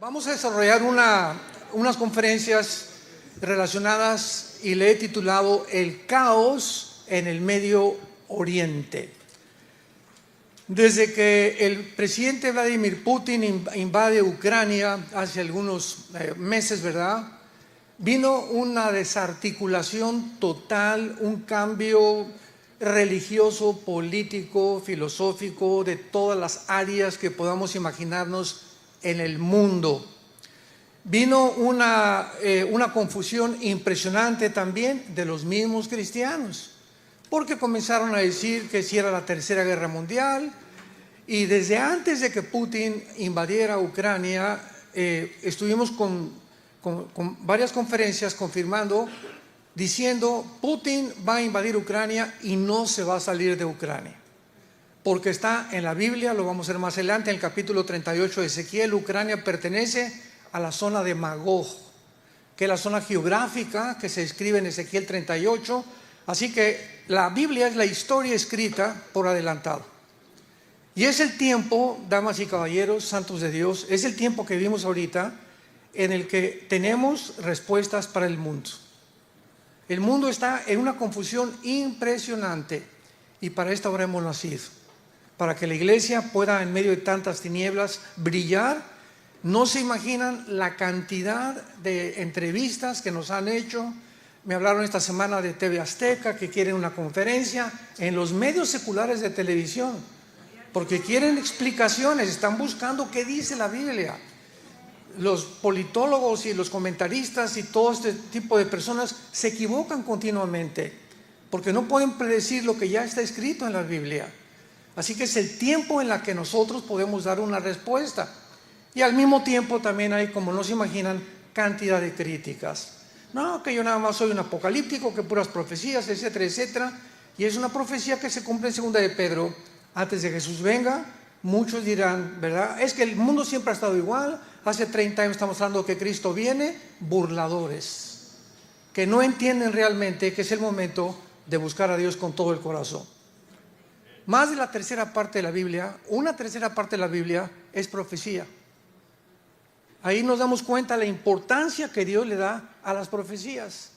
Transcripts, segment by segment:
Vamos a desarrollar unas conferencias relacionadas y le he titulado El caos en el Medio Oriente. Desde que el presidente Vladimir Putin invade Ucrania hace algunos meses, ¿verdad? Vino una desarticulación total, un cambio religioso, político, filosófico, de todas las áreas que podamos imaginarnos en el mundo. Vino una confusión impresionante también de los mismos cristianos, porque comenzaron a decir que si era la Tercera Guerra Mundial, y desde antes de que Putin invadiera Ucrania, estuvimos con varias conferencias confirmando, diciendo, Putin va a invadir Ucrania y no se va a salir de Ucrania. Porque está en la Biblia, lo vamos a ver más adelante, en el capítulo 38 de Ezequiel. Ucrania pertenece a la zona de Magog, que es la zona geográfica que se describe en Ezequiel 38. Así que la Biblia es la historia escrita por adelantado. Y es el tiempo, damas y caballeros, santos de Dios, es el tiempo que vivimos ahorita en el que tenemos respuestas para el mundo. El mundo está en una confusión impresionante y para esta hora hemos nacido. Para que la iglesia pueda en medio de tantas tinieblas brillar. No se imaginan la cantidad de entrevistas que nos han hecho. Me hablaron esta semana de TV Azteca que quieren una conferencia en los medios seculares de televisión, porque quieren explicaciones, están buscando qué dice la Biblia. Los politólogos y los comentaristas y todo este tipo de personas se equivocan continuamente, porque no pueden predecir lo que ya está escrito en la Biblia. Así que es el tiempo en el que nosotros podemos dar una respuesta. Y al mismo tiempo también hay, como no se imaginan, cantidad de críticas. No, que yo nada más soy un apocalíptico, que puras profecías, etcétera, etcétera. Y es una profecía que se cumple en segunda de Pedro. Antes de Jesús venga, muchos dirán, ¿verdad? Es que el mundo siempre ha estado igual. Hace 30 años estamos hablando que Cristo viene. Burladores, que no entienden realmente que es el momento de buscar a Dios con todo el corazón. Más de la tercera parte de la Biblia, una tercera parte de la Biblia es profecía. Ahí nos damos cuenta de la importancia que Dios le da a las profecías.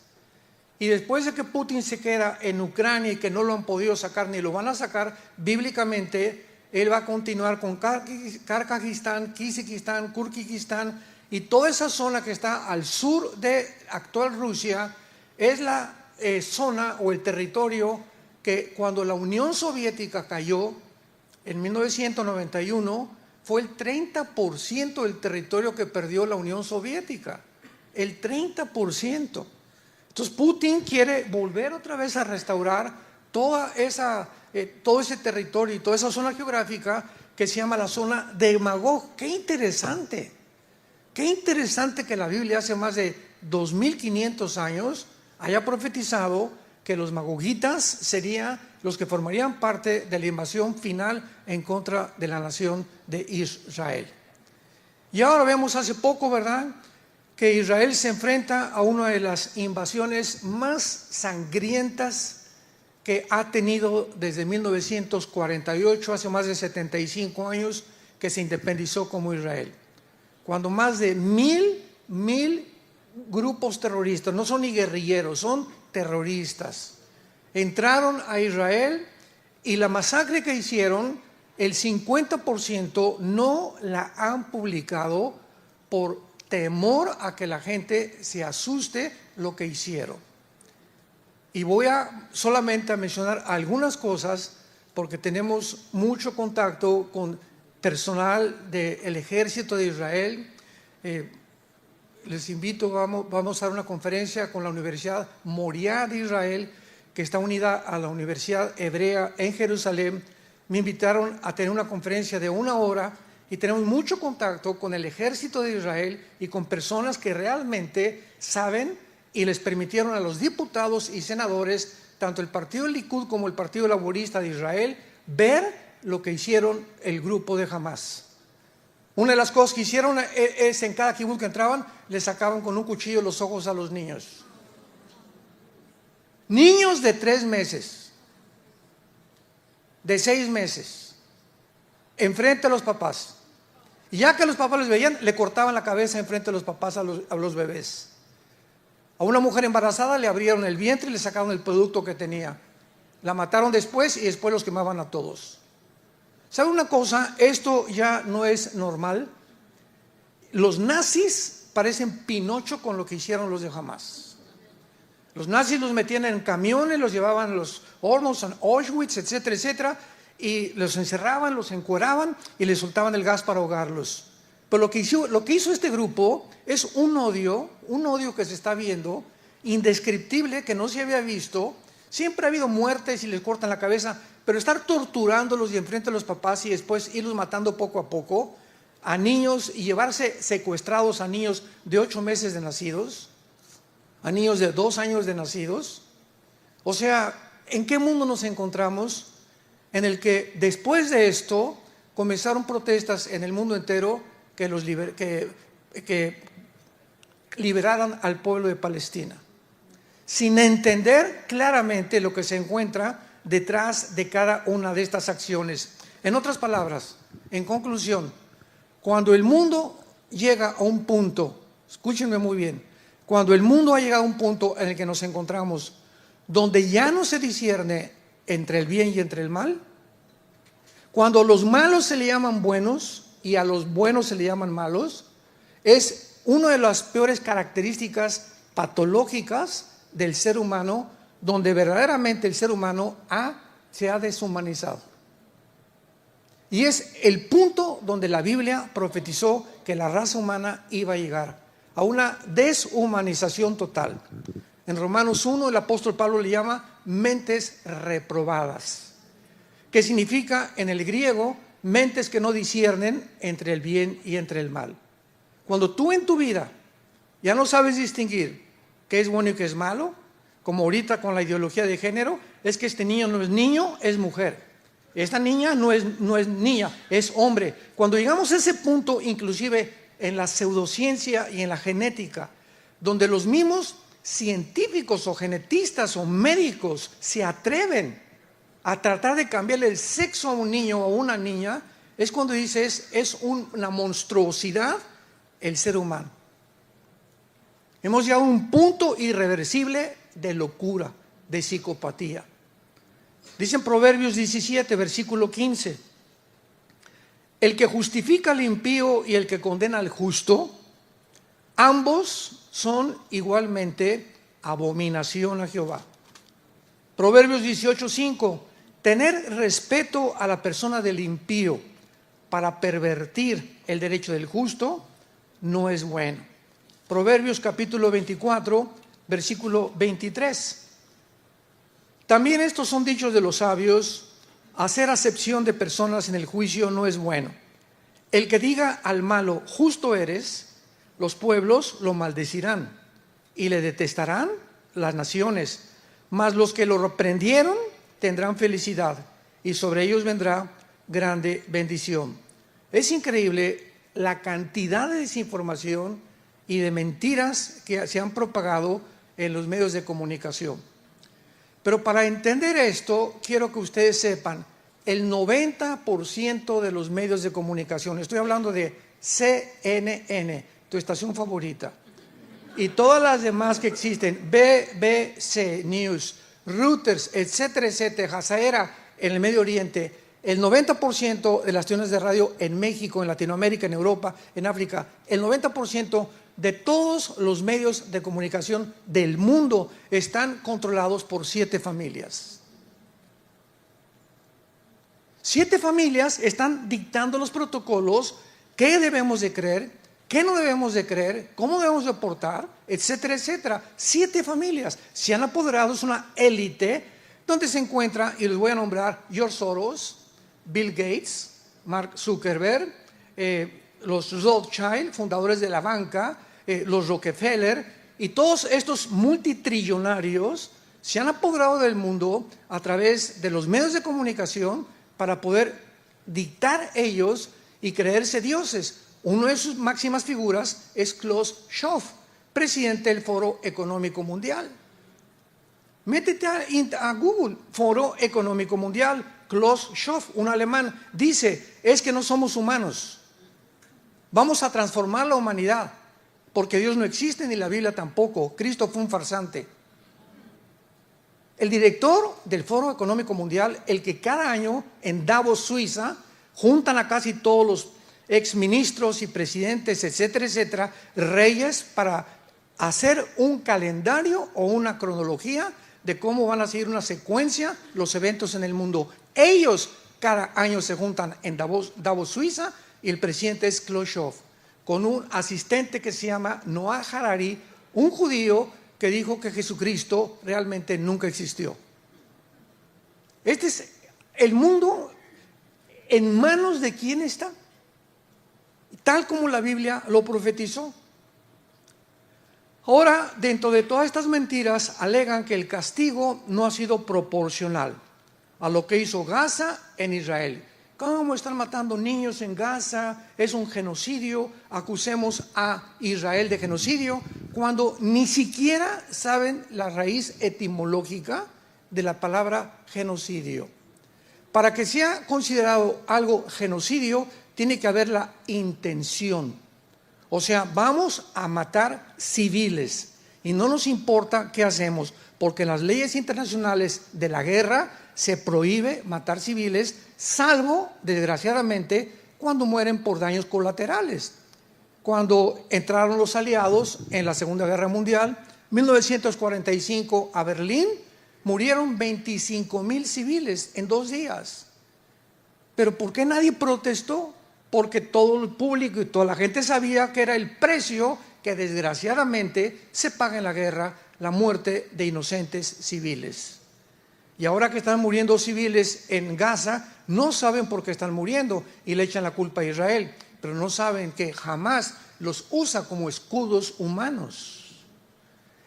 Y después de que Putin se queda en Ucrania y que no lo han podido sacar ni lo van a sacar, bíblicamente él va a continuar con Karkagistán, Kizikistán, Kurkistán y toda esa zona que está al sur de actual Rusia. Es la zona o el territorio que cuando la Unión Soviética cayó en 1991 fue el 30% del territorio que perdió la Unión Soviética, el 30%. Entonces Putin quiere volver otra vez a restaurar todo ese territorio y toda esa zona geográfica que se llama la zona de Magog. Qué interesante que la Biblia hace más de 2500 años haya profetizado que los magogitas serían los que formarían parte de la invasión final en contra de la nación de Israel. Y ahora vemos hace poco, ¿verdad?, que Israel se enfrenta a una de las invasiones más sangrientas que ha tenido desde 1948, hace más de 75 años que se independizó como Israel. Cuando más de mil grupos terroristas, no son ni guerrilleros, son terroristas, entraron a Israel y la masacre que hicieron, el 50% no la han publicado por temor a que la gente se asuste lo que hicieron. Y voy solamente a mencionar algunas cosas porque tenemos mucho contacto con personal del ejército de Israel. Les invito, vamos a dar una conferencia con la Universidad Moriah de Israel, que está unida a la Universidad Hebrea en Jerusalén. Me invitaron a tener una conferencia de 1 hora y tenemos mucho contacto con el ejército de Israel y con personas que realmente saben y les permitieron a los diputados y senadores, tanto el partido Likud como el partido laborista de Israel, ver lo que hicieron el grupo de Hamas. Una de las cosas que hicieron es en cada kibutz que entraban, les sacaban con un cuchillo los ojos a los niños. Niños de 3 meses, de 6 meses, enfrente a los papás. Y ya que los papás los veían, le cortaban la cabeza enfrente de los papás a los bebés. A una mujer embarazada le abrieron el vientre y le sacaron el producto que tenía. La mataron después y después los quemaban a todos. ¿Sabe una cosa? Esto ya no es normal. Los nazis parecen Pinocho con lo que hicieron los de Hamas. Los nazis los metían en camiones, los llevaban a los hornos, a Auschwitz, etcétera, etcétera, y los encerraban, los encueraban y les soltaban el gas para ahogarlos. Pero lo que hizo este grupo es un odio que se está viendo, indescriptible, que no se había visto. Siempre ha habido muertes y les cortan la cabeza, pero estar torturándolos y enfrente de los papás y después irlos matando poco a poco a niños y llevarse secuestrados a niños de 8 meses de nacidos, a niños de 2 años de nacidos. O sea, ¿en qué mundo nos encontramos? En el que después de esto comenzaron protestas en el mundo entero que liberaran al pueblo de Palestina, sin entender claramente lo que se encuentra detrás de cada una de estas acciones. En otras palabras, en conclusión, cuando el mundo llega a un punto, escúchenme muy bien, cuando el mundo ha llegado a un punto en el que nos encontramos, donde ya no se discierne entre el bien y entre el mal, cuando los malos se le llaman buenos y a los buenos se le llaman malos, es una de las peores características patológicas del ser humano, donde verdaderamente el ser humano se ha deshumanizado. Y es el punto donde la Biblia profetizó que la raza humana iba a llegar a una deshumanización total. En Romanos 1 el apóstol Pablo le llama mentes reprobadas, que significa en el griego mentes que no disciernen entre el bien y entre el mal. Cuando tú en tu vida ya no sabes distinguir qué es bueno y qué es malo, como ahorita con la ideología de género, es que este niño no es niño, es mujer. Esta niña no es niña, es hombre. Cuando llegamos a ese punto, inclusive en la pseudociencia y en la genética, donde los mismos científicos o genetistas o médicos se atreven a tratar de cambiarle el sexo a un niño o a una niña, es cuando dices, es una monstruosidad el ser humano. Hemos llegado a un punto irreversible de locura, de psicopatía. Dice en Proverbios 17, versículo 15, el que justifica al impío y el que condena al justo, ambos son igualmente abominación a Jehová. Proverbios 18:5, tener respeto a la persona del impío para pervertir el derecho del justo no es bueno. Proverbios capítulo 24, versículo 23. También estos son dichos de los sabios, hacer acepción de personas en el juicio no es bueno. El que diga al malo, justo eres, los pueblos lo maldecirán y le detestarán las naciones, mas los que lo reprendieron tendrán felicidad y sobre ellos vendrá grande bendición. Es increíble la cantidad de desinformación y de mentiras que se han propagado en los medios de comunicación. Pero para entender esto, quiero que ustedes sepan, el 90% de los medios de comunicación, estoy hablando de CNN, tu estación favorita, y todas las demás que existen, BBC News, Reuters, etcétera, etcétera, Jazeera en el Medio Oriente, el 90% de las estaciones de radio en México, en Latinoamérica, en Europa, en África, el 90% de todos los medios de comunicación del mundo están controlados por 7 familias. 7 familias están dictando los protocolos, qué debemos de creer, qué no debemos de creer, cómo debemos de portar, etcétera, etcétera. 7 familias se han apoderado, es una élite donde se encuentra, y les voy a nombrar, George Soros, Bill Gates, Mark Zuckerberg, los Rothschild, fundadores de la banca, los Rockefeller, y todos estos multitrillonarios se han apoderado del mundo a través de los medios de comunicación para poder dictar ellos y creerse dioses. Una de sus máximas figuras es Klaus Schwab, presidente del Foro Económico Mundial. Métete a Google, Foro Económico Mundial, Klaus Schwab, un alemán, dice, es que no somos humanos. Vamos a transformar la humanidad, porque Dios no existe ni la Biblia tampoco. Cristo fue un farsante. El director del Foro Económico Mundial, el que cada año en Davos, Suiza, juntan a casi todos los exministros y presidentes, etcétera, etcétera, reyes, para hacer un calendario o una cronología de cómo van a seguir una secuencia los eventos en el mundo. Ellos cada año se juntan en Davos, Suiza, y el presidente es Khrushchev, con un asistente que se llama Noah Harari, un judío que dijo que Jesucristo realmente nunca existió. Este es el mundo. ¿En manos de quién está? Tal como la Biblia lo profetizó. Ahora, dentro de todas estas mentiras, alegan que el castigo no ha sido proporcional a lo que hizo Gaza en Israel. ¿Cómo están matando niños en Gaza? Es un genocidio. Acusemos a Israel de genocidio cuando ni siquiera saben la raíz etimológica de la palabra genocidio. Para que sea considerado algo genocidio, tiene que haber la intención. O sea, vamos a matar civiles y no nos importa qué hacemos, porque en las leyes internacionales de la guerra se prohíbe matar civiles, salvo, desgraciadamente, cuando mueren por daños colaterales. Cuando entraron los aliados en la Segunda Guerra Mundial, 1945, a Berlín, murieron 25,000 civiles en 2 días. ¿Pero por qué nadie protestó? Porque todo el público y toda la gente sabía que era el precio que desgraciadamente se paga en la guerra, la muerte de inocentes civiles. Y ahora que están muriendo civiles en Gaza, no saben por qué están muriendo y le echan la culpa a Israel, pero no saben que jamás los usa como escudos humanos.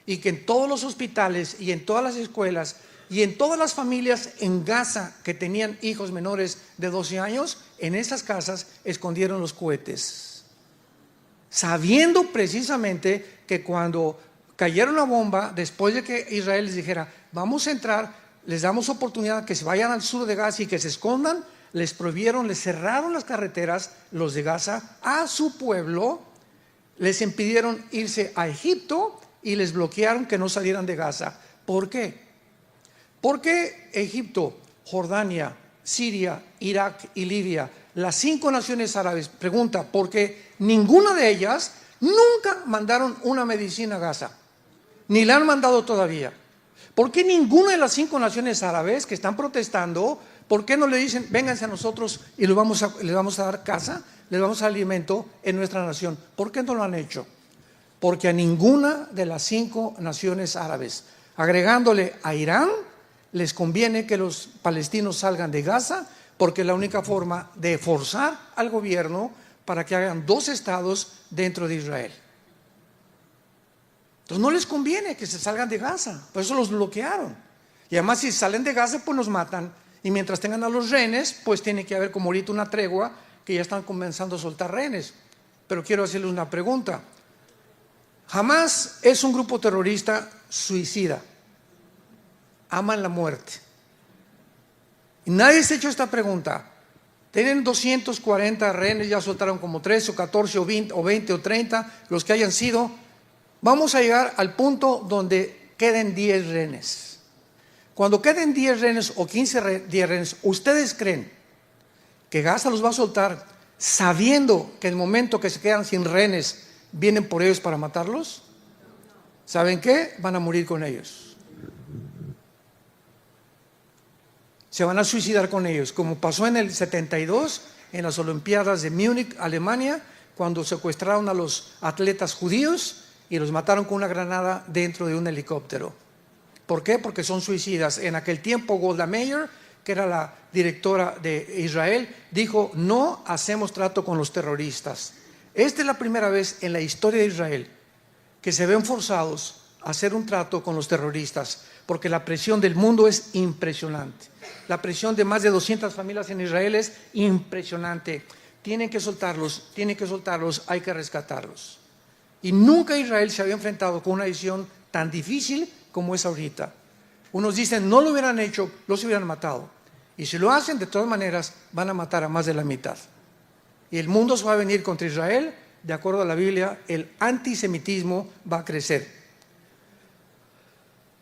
Y que en todos los hospitales y en todas las escuelas y en todas las familias en Gaza que tenían hijos menores de 12 años, en esas casas escondieron los cohetes, sabiendo precisamente que cuando cayera una bomba, después de que Israel les dijera, vamos a entrar, les damos oportunidad que se vayan al sur de Gaza y que se escondan, les prohibieron, les cerraron las carreteras, los de Gaza, a su pueblo, les impidieron irse a Egipto y les bloquearon que no salieran de Gaza. ¿Por qué? Porque Egipto, Jordania, Siria, Irak y Libia, las 5 naciones árabes, pregunta, porque ninguna de ellas nunca mandaron una medicina a Gaza, ni la han mandado todavía. ¿Por qué ninguna de las 5 naciones árabes que están protestando, por qué no le dicen, vénganse a nosotros y les vamos a dar casa, les vamos a dar alimento en nuestra nación? ¿Por qué no lo han hecho? Porque a ninguna de las 5 naciones árabes, agregándole a Irán, les conviene que los palestinos salgan de Gaza, porque es la única forma de forzar al gobierno para que hagan 2 estados dentro de Israel. Entonces no les conviene que se salgan de Gaza, por eso los bloquearon. Y además si salen de Gaza pues los matan, y mientras tengan a los rehenes pues tiene que haber como ahorita una tregua, que ya están comenzando a soltar rehenes. Pero quiero hacerles una pregunta. Hamás es un grupo terrorista suicida, aman la muerte. Y nadie se ha hecho esta pregunta. Tienen 240 rehenes, ya soltaron como 13 o 14 o 20 o 30, los que hayan sido. Vamos a llegar al punto donde queden 10 rehenes. Cuando queden 10 rehenes o 15 rehenes, ¿ustedes creen que Gaza los va a soltar sabiendo que el momento que se quedan sin rehenes vienen por ellos para matarlos? ¿Saben qué? Van a morir con ellos. Se van a suicidar con ellos, como pasó en el 72, en las Olimpiadas de Múnich, Alemania, cuando secuestraron a los atletas judíos y los mataron con una granada dentro de un helicóptero. ¿Por qué? Porque son suicidas. En aquel tiempo Golda Meir, que era la directora de Israel, dijo, no hacemos trato con los terroristas. Esta es la primera vez en la historia de Israel que se ven forzados a hacer un trato con los terroristas, porque la presión del mundo es impresionante. La presión de más de 200 familias en Israel es impresionante. Tienen que soltarlos, hay que rescatarlos. Y nunca Israel se había enfrentado con una decisión tan difícil como es ahorita. Unos dicen, no lo hubieran hecho, los hubieran matado. Y si lo hacen, de todas maneras, van a matar a más de la mitad. y el mundo se va a venir contra Israel, de acuerdo a la Biblia, el antisemitismo va a crecer.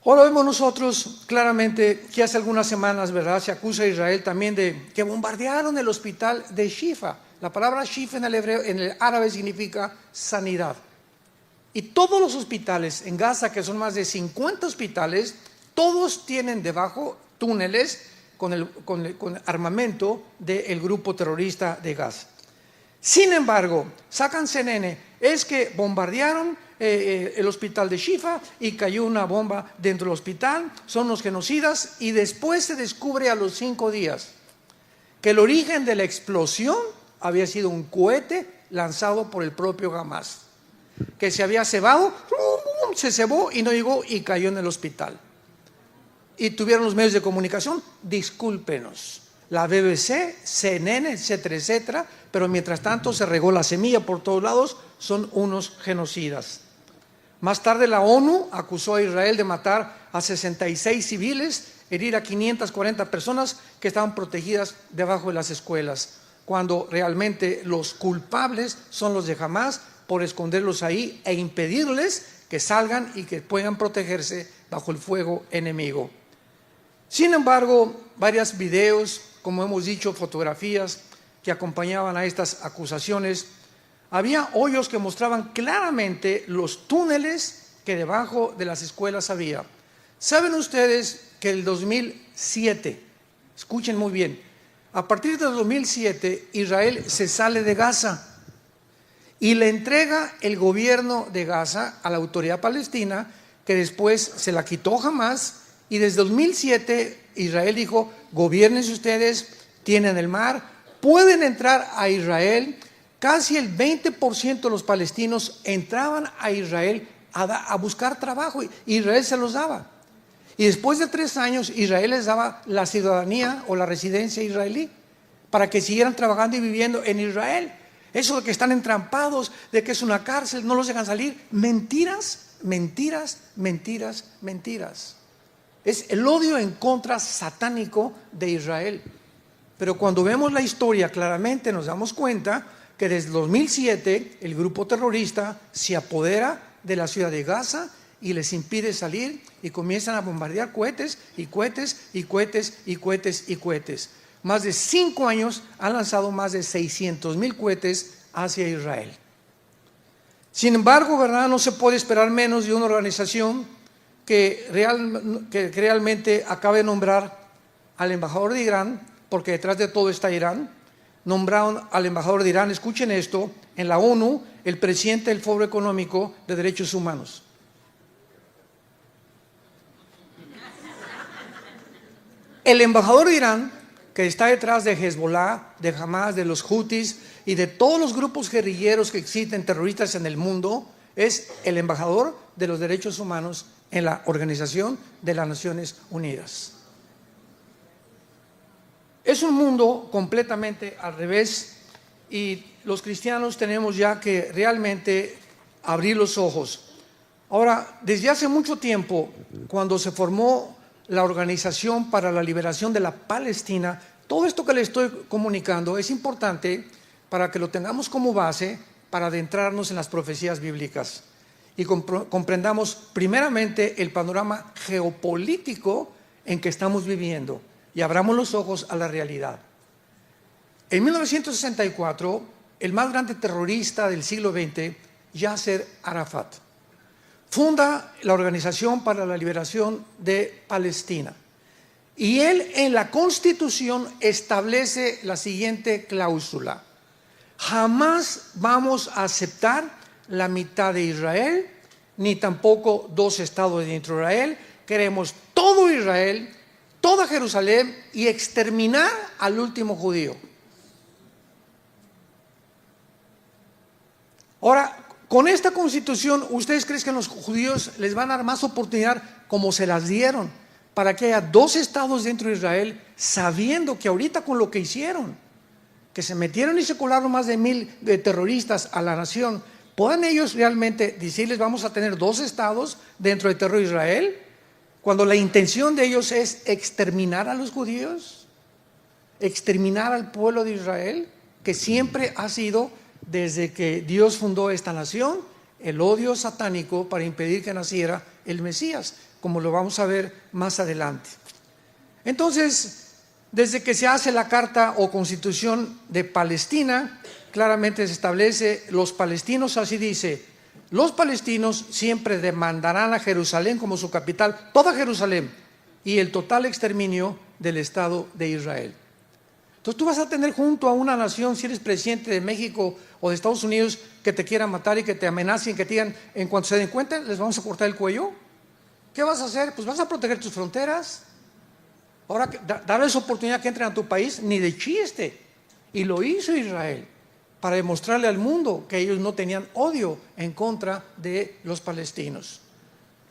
Ahora vemos nosotros claramente que hace algunas semanas, ¿verdad?, se acusa a Israel también de que bombardearon el hospital de Shifa. La palabra Shifa en el hebreo, en el árabe, significa sanidad. Y todos los hospitales en Gaza, que son más de 50 hospitales, todos tienen debajo túneles con armamento del grupo terrorista de Gaza. Sin embargo, sacan CNN, es que bombardearon el hospital de Shifa y cayó una bomba dentro del hospital, son los genocidas, y después se descubre a los 5 días que el origen de la explosión había sido un cohete lanzado por el propio Hamas, que se había cebado, se cebó y no llegó y cayó en el hospital. Y tuvieron los medios de comunicación, discúlpenos, la BBC, CNN, etcétera, etcétera, pero mientras tanto se regó la semilla por todos lados, son unos genocidas. Más tarde la ONU acusó a Israel de matar a 66 civiles, herir a 540 personas que estaban protegidas debajo de las escuelas, cuando realmente los culpables son los de Hamas por esconderlos ahí e impedirles que salgan y que puedan protegerse bajo el fuego enemigo. Sin embargo, varios videos, como hemos dicho, fotografías que acompañaban a estas acusaciones, había hoyos que mostraban claramente los túneles que debajo de las escuelas había. ¿Saben ustedes que el 2007, escuchen muy bien, a partir del 2007 Israel se sale de Gaza y le entrega el gobierno de Gaza a la autoridad palestina, que después se la quitó Hamas, y desde 2007 Israel dijo, gobiernense ustedes, tienen el mar, pueden entrar a Israel. Casi el 20% de los palestinos entraban a Israel a buscar trabajo, y Israel se los daba. Y después de 3 años Israel les daba la ciudadanía o la residencia israelí para que siguieran trabajando y viviendo en Israel. Eso de que están entrampados, de que es una cárcel, no los dejan salir, mentiras, mentiras, mentiras, mentiras. Es el odio en contra satánico de Israel. Pero cuando vemos la historia claramente nos damos cuenta que desde 2007 el grupo terrorista se apodera de la ciudad de Gaza y les impide salir, y comienzan a bombardear cohetes y cohetes y cohetes y cohetes y cohetes. Más de 5 años han lanzado más de 600,000 cohetes hacia Israel. Sin embargo, ¿verdad?, no se puede esperar menos de una organización que realmente acaba de nombrar al embajador de Irán, porque detrás de todo está Irán. Nombraron al embajador de Irán, escuchen esto, en la ONU, el presidente del Foro Económico de Derechos Humanos. El embajador de Irán, que está detrás de Hezbollah, de Hamas, de los Houthis y de todos los grupos guerrilleros que existen, terroristas en el mundo, es el embajador de los derechos humanos en la Organización de las Naciones Unidas. Es un mundo completamente al revés, y los cristianos tenemos ya que realmente abrir los ojos. Ahora, desde hace mucho tiempo, cuando se formó la Organización para la Liberación de la Palestina, todo esto que le estoy comunicando es importante para que lo tengamos como base para adentrarnos en las profecías bíblicas y comprendamos primeramente el panorama geopolítico en que estamos viviendo y abramos los ojos a la realidad. En 1964, el más grande terrorista del siglo XX, Yasser Arafat, funda la Organización para la Liberación de Palestina. Y él en la Constitución establece la siguiente cláusula: jamás vamos a aceptar la mitad de Israel, ni tampoco 2 estados dentro de Israel. Queremos todo Israel, toda Jerusalén, y exterminar al último judío. Ahora, con esta constitución, ¿ustedes creen que a los judíos les van a dar más oportunidad como se las dieron para que haya 2 estados dentro de Israel, sabiendo que ahorita con lo que hicieron, que se metieron y se colaron más de 1,000 terroristas a la nación, puedan ellos realmente decirles vamos a tener 2 estados dentro del territorio de Israel, cuando la intención de ellos es exterminar a los judíos, exterminar al pueblo de Israel? que siempre ha sido, desde que Dios fundó esta nación, el odio satánico para impedir que naciera el Mesías, como lo vamos a ver más adelante. Entonces, desde que se hace la Carta o Constitución de Palestina, claramente se establece: los palestinos, así dice, los palestinos siempre demandarán a Jerusalén como su capital, toda Jerusalén, y el total exterminio del Estado de Israel. Entonces tú vas a tener junto a una nación, si eres presidente de México o de Estados Unidos, que te quieran matar y que te amenacen, que te digan, en cuanto se den cuenta, les vamos a cortar el cuello. ¿Qué vas a hacer? Pues vas a proteger tus fronteras. Ahora, darles oportunidad que entren a tu país, ni de chiste. Y lo hizo Israel para demostrarle al mundo que ellos no tenían odio en contra de los palestinos.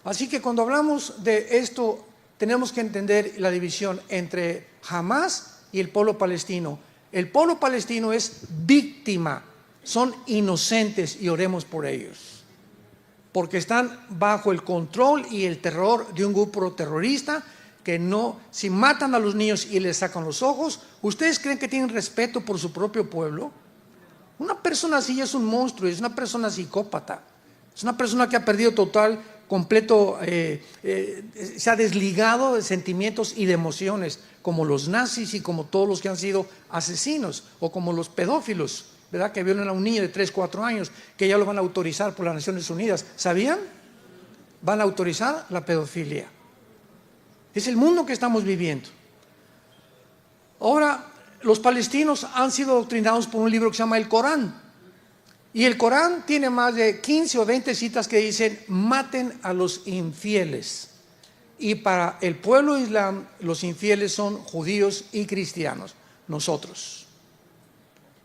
Así que cuando hablamos de esto, tenemos que entender la división entre Hamás y el pueblo palestino. El pueblo palestino es víctima, son inocentes, y oremos por ellos, porque están bajo el control y el terror de un grupo terrorista que no, si matan a los niños y les sacan los ojos, ¿ustedes creen que tienen respeto por su propio pueblo? Una persona así es un monstruo, es una persona psicópata, es una persona que ha perdido completo, se ha desligado de sentimientos y de emociones, como los nazis y como todos los que han sido asesinos, o como los pedófilos, ¿verdad? Que violan a un niño de 3, 4 años, que ya lo van a autorizar por las Naciones Unidas. ¿Sabían? Van a autorizar la pedofilia. Es el mundo que estamos viviendo. Ahora, los palestinos han sido adoctrinados por un libro que se llama el Corán. Y el Corán tiene más de 15 o 20 citas que dicen: maten a los infieles. Y para el pueblo islam, los infieles son judíos y cristianos, nosotros.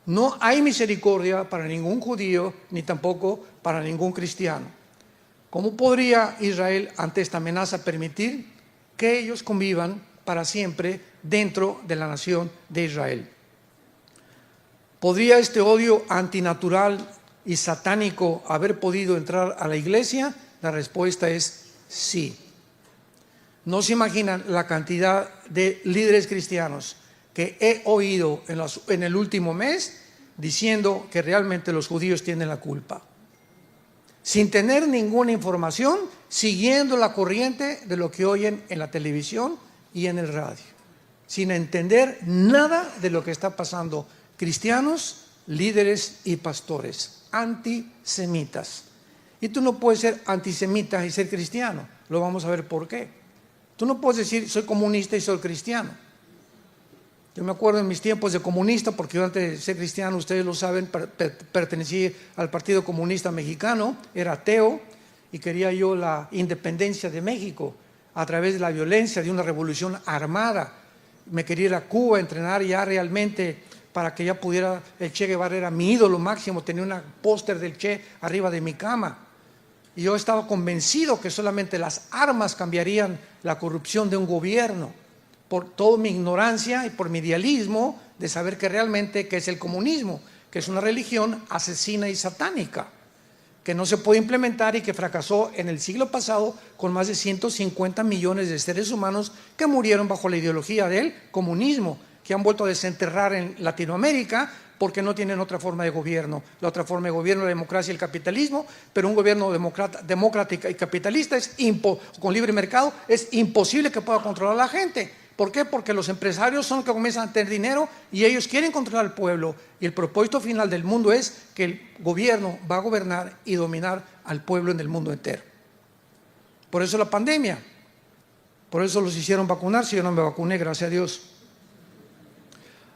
No hay misericordia para ningún judío, ni tampoco para ningún cristiano. ¿Cómo podría Israel, ante esta amenaza, permitir que ellos convivan para siempre dentro de la nación de Israel? ¿Podría este odio antinatural y satánico haber podido entrar a la iglesia? La respuesta es sí. No se imaginan la cantidad de líderes cristianos que he oído en el último mes diciendo que realmente los judíos tienen la culpa, sin tener ninguna información, siguiendo la corriente de lo que oyen en la televisión y en el radio, sin entender nada de lo que está pasando. Cristianos, líderes y pastores antisemitas. Y tú no puedes ser antisemita y ser cristiano. Lo vamos a ver por qué. Tú no puedes decir soy comunista y soy cristiano. Yo me acuerdo en mis tiempos de comunista, porque yo antes de ser cristiano, ustedes lo saben, pertenecí al Partido Comunista Mexicano, era ateo y quería yo la independencia de México a través de la violencia de una revolución armada. Me quería ir a Cuba a entrenar ya realmente para que ya pudiera, el Che Guevara era mi ídolo máximo, tenía un póster del Che arriba de mi cama. Y yo estaba convencido que solamente las armas cambiarían la corrupción de un gobierno, por toda mi ignorancia y por mi idealismo de saber que realmente que es el comunismo, que es una religión asesina y satánica, que no se puede implementar y que fracasó en el siglo pasado con más de 150 millones de seres humanos que murieron bajo la ideología del comunismo, que han vuelto a desenterrar en Latinoamérica porque no tienen otra forma de gobierno. La otra forma de gobierno es la democracia y el capitalismo, pero un gobierno democrático y capitalista con libre mercado es imposible que pueda controlar a la gente. ¿Por qué? Porque los empresarios son los que comienzan a tener dinero y ellos quieren controlar al pueblo. Y el propósito final del mundo es que el gobierno va a gobernar y dominar al pueblo en el mundo entero. Por eso la pandemia, por eso los hicieron vacunarse. Yo no me vacuné, gracias a Dios.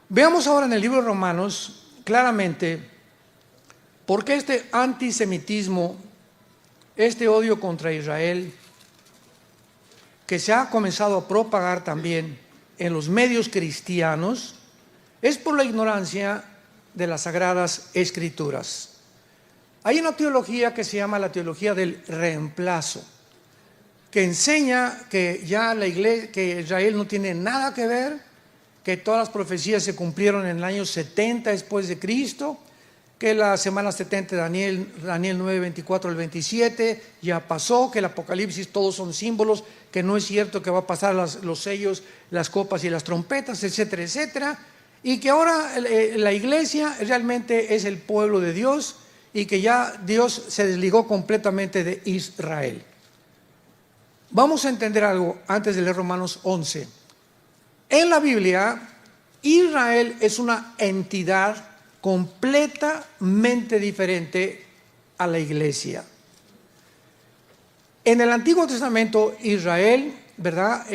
Veamos ahora en el libro de Romanos claramente por qué este antisemitismo, este odio contra Israel, que se ha comenzado a propagar también en los medios cristianos, es por la ignorancia de las Sagradas Escrituras. Hay una teología que se llama la teología del reemplazo, que enseña que ya la iglesia, que Israel no tiene nada que ver, que todas las profecías se cumplieron en el año 70 después de Cristo, que la semana 70 de Daniel 9, 24 al 27 ya pasó, que el Apocalipsis todos son símbolos, que no es cierto que va a pasar los sellos, las copas y las trompetas, etcétera, etcétera. y que ahora la iglesia realmente es el pueblo de Dios y que ya Dios se desligó completamente de Israel. Vamos a entender algo antes de leer Romanos 11. En la Biblia, Israel es una entidad completamente diferente a la iglesia. En el Antiguo Testamento, Israel, ¿verdad?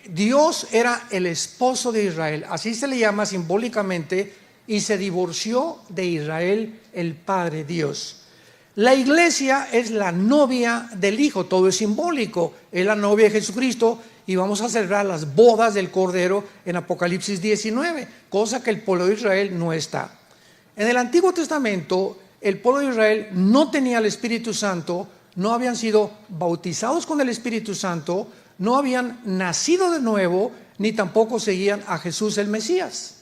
Dios era el esposo de Israel, así se le llama simbólicamente, y se divorció de Israel, el Padre Dios. La iglesia es la novia del Hijo, todo es simbólico, es la novia de Jesucristo, y vamos a celebrar las bodas del Cordero en Apocalipsis 19, cosa que el pueblo de Israel no está. En el Antiguo Testamento, el pueblo de Israel no tenía el Espíritu Santo, no habían sido bautizados con el Espíritu Santo, no habían nacido de nuevo, ni tampoco seguían a Jesús el Mesías.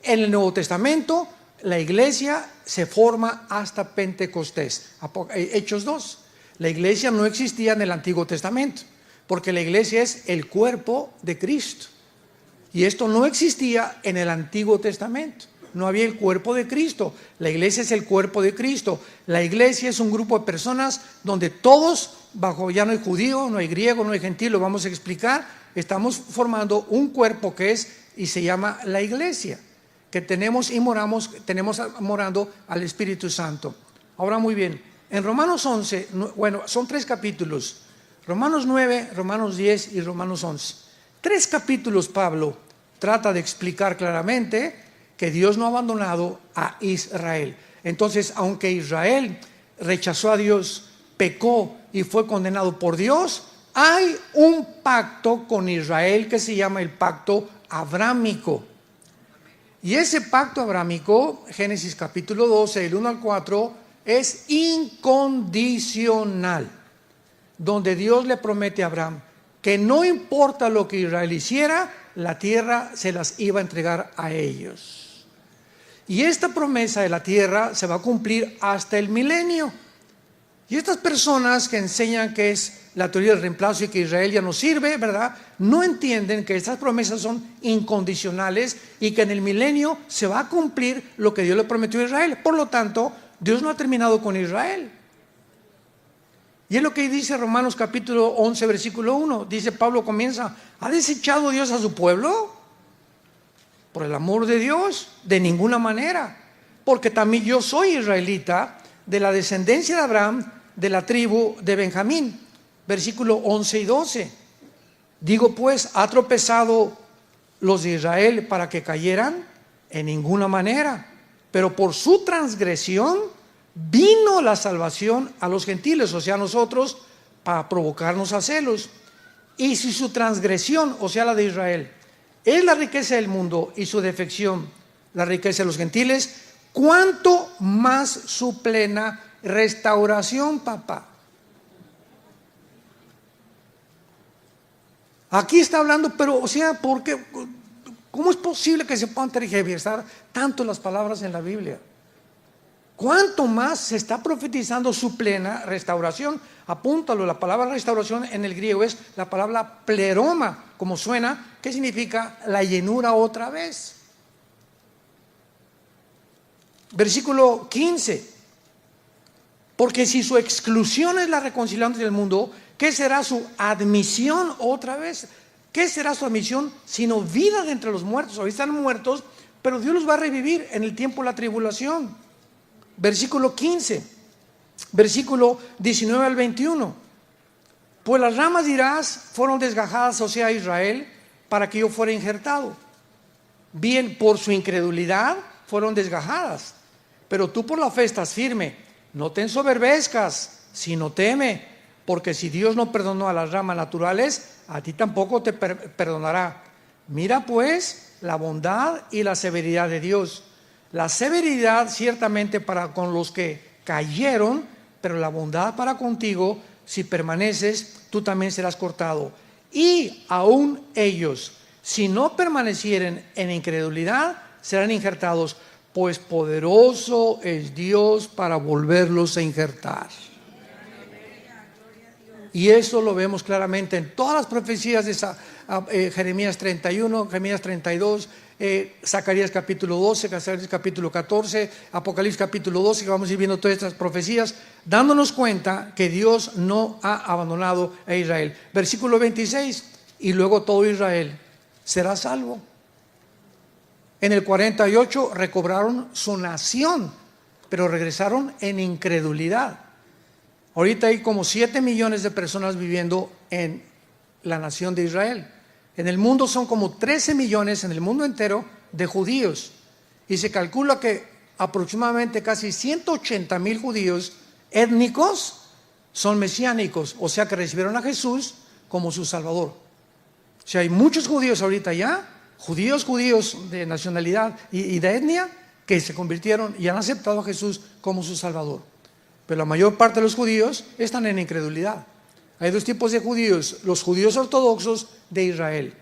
En el Nuevo Testamento, la iglesia se forma hasta Pentecostés. Hechos 2. La iglesia no existía en el Antiguo Testamento, porque la iglesia es el cuerpo de Cristo. Y esto no existía en el Antiguo Testamento. No había el cuerpo de Cristo. La iglesia es el cuerpo de Cristo. La iglesia es un grupo de personas donde todos, ya no hay judío, no hay griego, no hay gentil, lo vamos a explicar. Estamos formando un cuerpo que es y se llama la iglesia, que tenemos morando al Espíritu Santo. Ahora muy bien, en Romanos 11, bueno, son 3 capítulos. Romanos 9, Romanos 10 y Romanos 11. 3 capítulos Pablo trata de explicar claramente que Dios no ha abandonado a Israel. Entonces, aunque Israel rechazó a Dios, pecó y fue condenado por Dios, hay un pacto con Israel que se llama el pacto abrámico. Y ese pacto abrámico, Génesis capítulo 12, del 1 al 4, es incondicional, donde Dios le promete a Abraham que no importa lo que Israel hiciera, la tierra se las iba a entregar a ellos. Y esta promesa de la tierra se va a cumplir hasta el milenio. Y estas personas que enseñan que es la teoría del reemplazo y que Israel ya no sirve, ¿verdad? No entienden que estas promesas son incondicionales y que en el milenio se va a cumplir lo que Dios le prometió a Israel. Por lo tanto, Dios no ha terminado con Israel. Y es lo que dice Romanos capítulo 11, versículo 1. Dice Pablo, comienza: ¿ha desechado Dios a su pueblo? Por el amor de Dios, de ninguna manera, porque también yo soy israelita, de la descendencia de Abraham, de la tribu de Benjamín. Versículo 11 y 12. Digo pues, ¿ha tropezado los de Israel para que cayeran? En ninguna manera, pero por su transgresión vino la salvación a los gentiles, o sea, a nosotros, para provocarnos a celos. Y si su transgresión, o sea, la de Israel, es la riqueza del mundo y su defección la riqueza de los gentiles, ¿cuánto más su plena restauración, papá? Aquí está hablando, pero, o sea, ¿por qué? ¿Cómo es posible que se puedan tergiversar tanto las palabras en la Biblia? ¿Cuánto más se está profetizando su plena restauración? Apúntalo, la palabra restauración en el griego es la palabra pleroma, como suena, que significa la llenura otra vez. Versículo 15. Porque si su exclusión es la reconciliación del mundo, ¿qué será su admisión otra vez? ¿Qué será su admisión sino vida de entre los muertos? Hoy están muertos, pero Dios los va a revivir en el tiempo de la tribulación. Versículo 15, versículo 19 al 21. Pues las ramas dirás fueron desgajadas, o sea, Israel, para que yo fuera injertado. Bien, por su incredulidad fueron desgajadas, pero tú por la fe estás firme. No te ensoberbezcas, sino teme, porque si Dios no perdonó a las ramas naturales, a ti tampoco te perdonará. Mira pues la bondad y la severidad de Dios. La severidad ciertamente para con los que cayeron, pero la bondad para contigo, si permaneces, tú también serás cortado. Y aún ellos, si no permanecieren en incredulidad, serán injertados, pues poderoso es Dios para volverlos a injertar. Y eso lo vemos claramente en todas las profecías de Jeremías 31, Jeremías 32, Zacarías capítulo 12, Zacarías capítulo 14, Apocalipsis capítulo 12, que vamos a ir viendo todas estas profecías, dándonos cuenta que Dios no ha abandonado a Israel. Versículo 26, y luego todo Israel será salvo. En el 48 recobraron su nación, pero regresaron en incredulidad. Ahorita hay como 7 millones de personas viviendo en la nación de Israel. En el mundo son como 13 millones en el mundo entero de judíos. Y se calcula que aproximadamente casi 180,000 judíos étnicos son mesiánicos, o sea que recibieron a Jesús como su Salvador. O sea, hay muchos judíos ahorita ya, judíos de nacionalidad y de etnia, que se convirtieron y han aceptado a Jesús como su Salvador. Pero la mayor parte de los judíos están en incredulidad. Hay dos tipos de judíos: los judíos ortodoxos de Israel.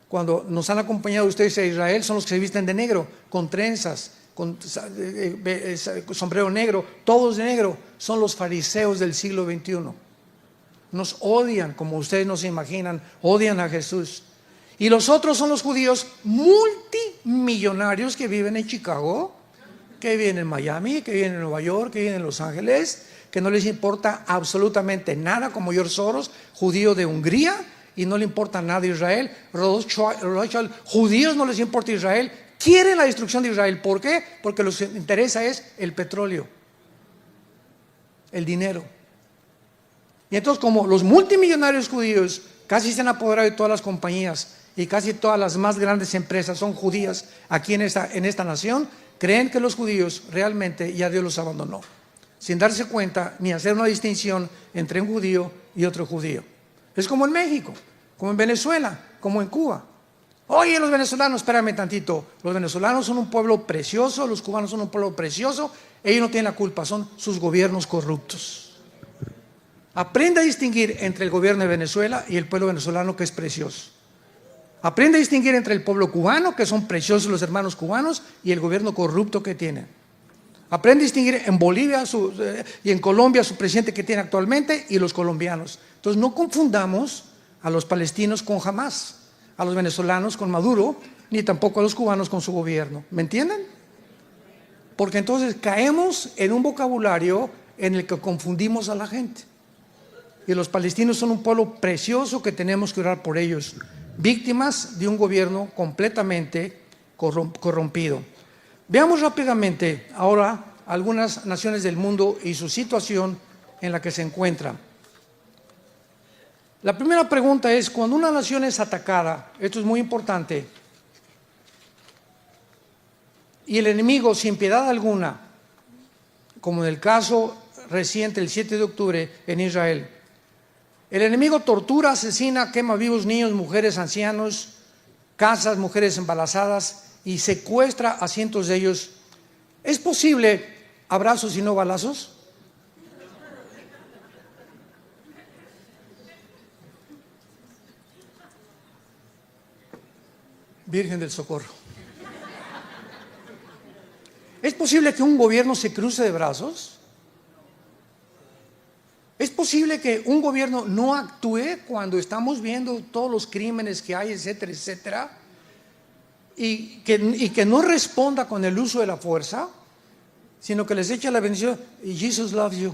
Cuando nos han acompañado ustedes a Israel, son los que se visten de negro, con trenzas, con sombrero negro, todos de negro. Son los fariseos del siglo XXI. Nos odian, como ustedes no se imaginan, odian a Jesús. Y los otros son los judíos multimillonarios que viven en Chicago, que viven en Miami, que viven en Nueva York, que viven en Los Ángeles, que no les importa absolutamente nada, como George Soros, judío de Hungría, y no le importa nada Israel. Rothschild, judíos no les importa Israel, quieren la destrucción de Israel. ¿Por qué? Porque lo que les interesa es el petróleo, el dinero. Y entonces, como los multimillonarios judíos casi se han apoderado de todas las compañías y casi todas las más grandes empresas son judías aquí en esta nación, creen que los judíos realmente ya Dios los abandonó, sin darse cuenta ni hacer una distinción entre un judío y otro judío. Es como en México, como en Venezuela, como en Cuba. Oye, los venezolanos, espérame tantito, los venezolanos son un pueblo precioso, los cubanos son un pueblo precioso, ellos no tienen la culpa, son sus gobiernos corruptos. Aprende a distinguir entre el gobierno de Venezuela y el pueblo venezolano, que es precioso. Aprende a distinguir entre el pueblo cubano, que son preciosos los hermanos cubanos, y el gobierno corrupto que tienen. Aprende a distinguir en Bolivia y en Colombia su presidente que tiene actualmente y los colombianos. Entonces no confundamos a los palestinos con Hamás, a los venezolanos con Maduro, ni tampoco a los cubanos con su gobierno. ¿Me entienden? Porque entonces caemos en un vocabulario en el que confundimos a la gente. Y los palestinos son un pueblo precioso que tenemos que orar por ellos, víctimas de un gobierno completamente corrompido. Veamos rápidamente ahora algunas naciones del mundo y su situación en la que se encuentran. La primera pregunta es: cuando una nación es atacada, esto es muy importante, y el enemigo sin piedad alguna, como en el caso reciente el 7 de octubre en Israel, el enemigo tortura, asesina, quema vivos niños, mujeres, ancianos, casas, mujeres embarazadas, y secuestra a cientos de ellos. ¿Es posible abrazos y no balazos? Virgen del Socorro. ¿Es posible que un gobierno se cruce de brazos? ¿Es posible que un gobierno no actúe cuando estamos viendo todos los crímenes que hay, etcétera, etcétera? Y que no responda con el uso de la fuerza, sino que les echa la bendición y Jesus loves you.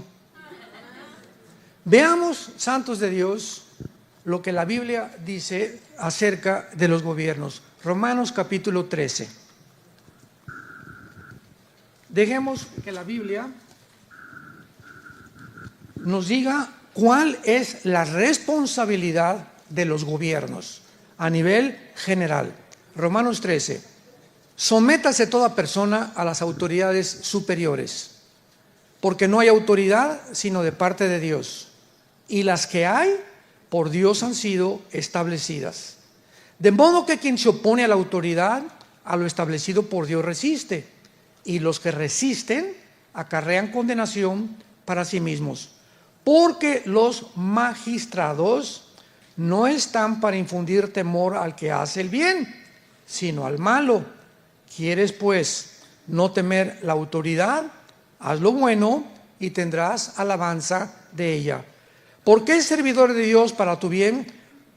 Veamos, santos de Dios, lo que la Biblia dice acerca de los gobiernos. Romanos capítulo 13. Dejemos que la Biblia nos diga cuál es la responsabilidad de los gobiernos a nivel general. Romanos 13. Sométase toda persona a las autoridades superiores, porque no hay autoridad sino de parte de Dios, y las que hay por Dios han sido establecidas. De modo que quien se opone a la autoridad, a lo establecido por Dios resiste, y los que resisten acarrean condenación para sí mismos, porque los magistrados no están para infundir temor al que hace el bien, sino al malo. ¿Quieres pues no temer la autoridad? Haz lo bueno y tendrás alabanza de ella, porque es servidor de Dios para tu bien.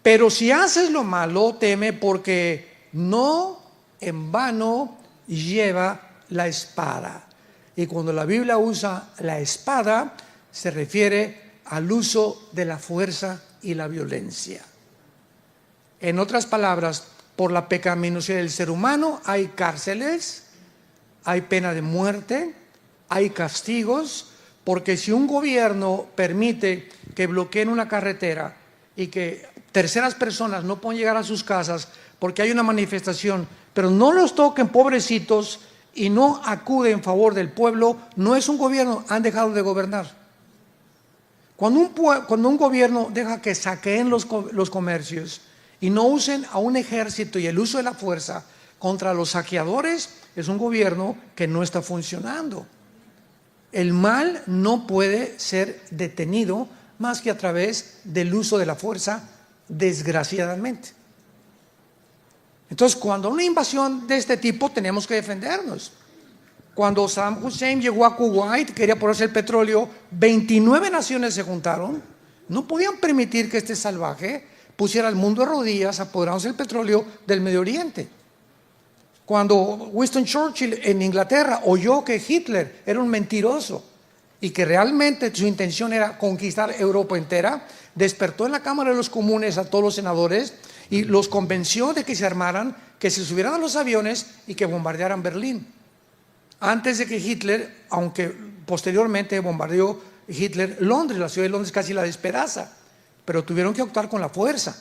Pero si haces lo malo, teme, porque no en vano lleva la espada. Y cuando la Biblia usa la espada, se refiere al uso de la fuerza y la violencia. En otras palabras, por la pecaminosidad del ser humano hay cárceles, hay pena de muerte, hay castigos, porque si un gobierno permite que bloqueen una carretera y que terceras personas no pueden llegar a sus casas porque hay una manifestación, pero no los toquen, pobrecitos, y no acuden en favor del pueblo, no es un gobierno, han dejado de gobernar. Cuando un gobierno deja que saqueen los comercios y no usen a un ejército y el uso de la fuerza contra los saqueadores, es un gobierno que no está funcionando. El mal no puede ser detenido más que a través del uso de la fuerza, desgraciadamente. Entonces, cuando hay una invasión de este tipo, tenemos que defendernos. Cuando Saddam Hussein llegó a Kuwait, quería ponerse el petróleo, 29 naciones se juntaron, no podían permitir que este salvaje pusiera al mundo de rodillas apoderándose del petróleo del Medio Oriente. Cuando Winston Churchill en Inglaterra oyó que Hitler era un mentiroso y que realmente su intención era conquistar Europa entera, despertó en la Cámara de los Comunes a todos los senadores y los convenció de que se armaran, que se subieran a los aviones y que bombardearan Berlín. Antes de que Hitler, aunque posteriormente bombardeó Hitler Londres, la ciudad de Londres casi la despedaza, pero tuvieron que actuar con la fuerza.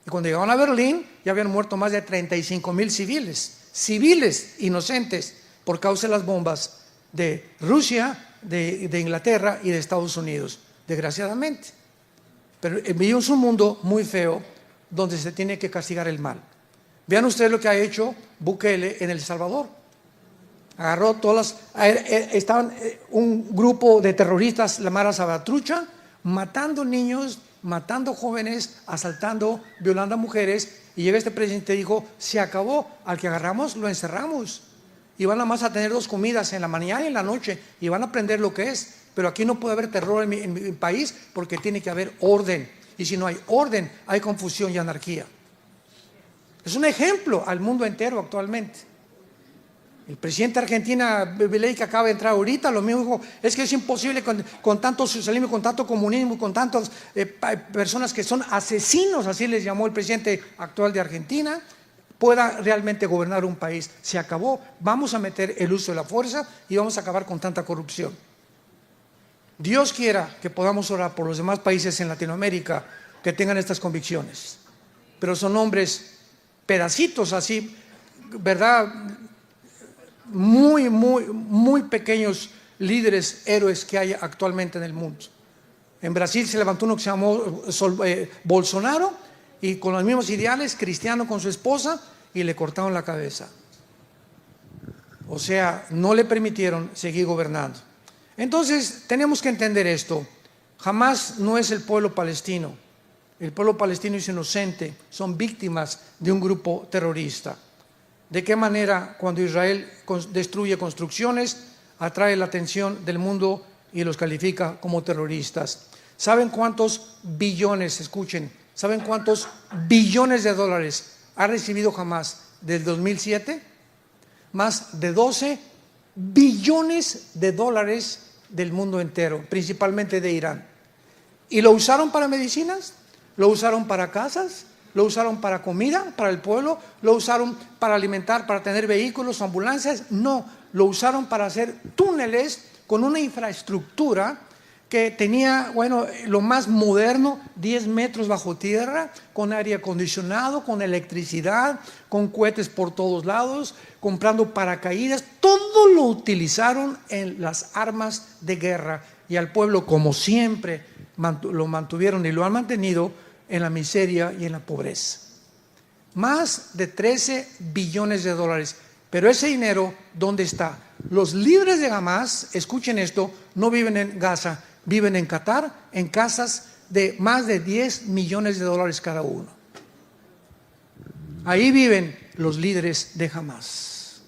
Y cuando llegaron a Berlín ya habían muerto más de 35,000 civiles inocentes por causa de las bombas de Rusia, de Inglaterra y de Estados Unidos, desgraciadamente. Pero vivimos un mundo muy feo donde se tiene que castigar el mal. Vean ustedes lo que ha hecho Bukele en El Salvador. Agarró estaban un grupo de terroristas, la Mara Salvatrucha, matando niños, matando jóvenes, asaltando, violando a mujeres, y llega este presidente y dijo, se acabó, al que agarramos lo encerramos, y van nada más a tener 2 comidas, en la mañana y en la noche, y van a aprender lo que es, pero aquí no puede haber terror en mi país, porque tiene que haber orden, y si no hay orden, hay confusión y anarquía. Es un ejemplo al mundo entero actualmente. El presidente de Argentina, Milei, que acaba de entrar ahorita, lo mismo dijo, es que es imposible con tanto socialismo, con tanto comunismo, con tantas personas que son asesinos, así les llamó el presidente actual de Argentina, pueda realmente gobernar un país. Se acabó, vamos a meter el uso de la fuerza y vamos a acabar con tanta corrupción. Dios quiera que podamos orar por los demás países en Latinoamérica que tengan estas convicciones, pero son hombres, pedacitos así, ¿verdad?, muy pequeños líderes, héroes que hay actualmente en el mundo. En Brasil se levantó uno que se llamó Bolsonaro, y con los mismos ideales, cristiano con su esposa, y le cortaron la cabeza. O sea, no le permitieron seguir gobernando. Entonces tenemos que entender esto. Jamás no es el pueblo palestino. El pueblo palestino es inocente, son víctimas de un grupo terrorista. ¿De qué manera cuando Israel destruye construcciones atrae la atención del mundo y los califica como terroristas? ¿Saben cuántos billones, escuchen, saben cuántos billones de dólares ha recibido Hamas desde el 2007? Más de 12 billones de dólares del mundo entero, principalmente de Irán. ¿Y lo usaron para medicinas? ¿Lo usaron para casas? ¿Lo usaron para comida, para el pueblo? ¿Lo usaron para alimentar, para tener vehículos, ambulancias? No, lo usaron para hacer túneles con una infraestructura que tenía, bueno, lo más moderno, 10 metros bajo tierra, con aire acondicionado, con electricidad, con cohetes por todos lados, comprando paracaídas. Todo lo utilizaron en las armas de guerra, y al pueblo, como siempre, lo mantuvieron y lo han mantenido en la miseria y en la pobreza. Más de 13 billones de dólares. Pero ese dinero, ¿dónde está? Los líderes de Hamas, escuchen esto, no viven en Gaza, viven en Qatar, en casas de más de 10 millones de dólares cada uno. Ahí viven los líderes de Hamas.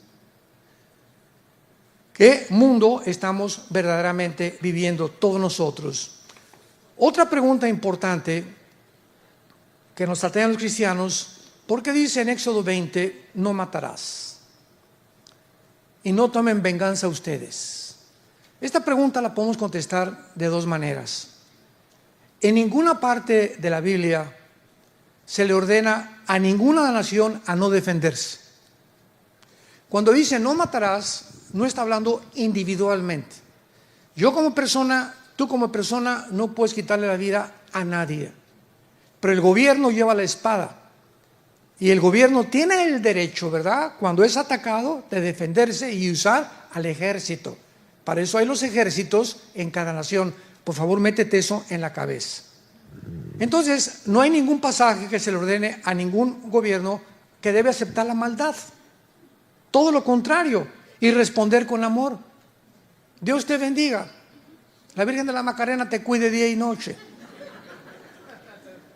¿Qué mundo estamos verdaderamente viviendo todos nosotros? Otra pregunta importante que nos plantean los cristianos Porque dice en Éxodo 20, no matarás y no tomen venganza ustedes. Esta pregunta la podemos contestar de dos maneras. En ninguna parte de la Biblia se le ordena a ninguna nación a no defenderse. Cuando dice no matarás, no está hablando individualmente. Yo como persona, tú como persona, no puedes quitarle la vida a nadie. Pero el gobierno lleva la espada. Y el gobierno tiene el derecho, ¿verdad?, cuando es atacado, de defenderse y usar al ejército. Para eso hay los ejércitos en cada nación. Por favor, métete eso en la cabeza. Entonces, no hay ningún pasaje que se le ordene a ningún gobierno que debe aceptar la maldad. Todo lo contrario, y responder con amor. Dios te bendiga. La Virgen de la Macarena te cuide día y noche.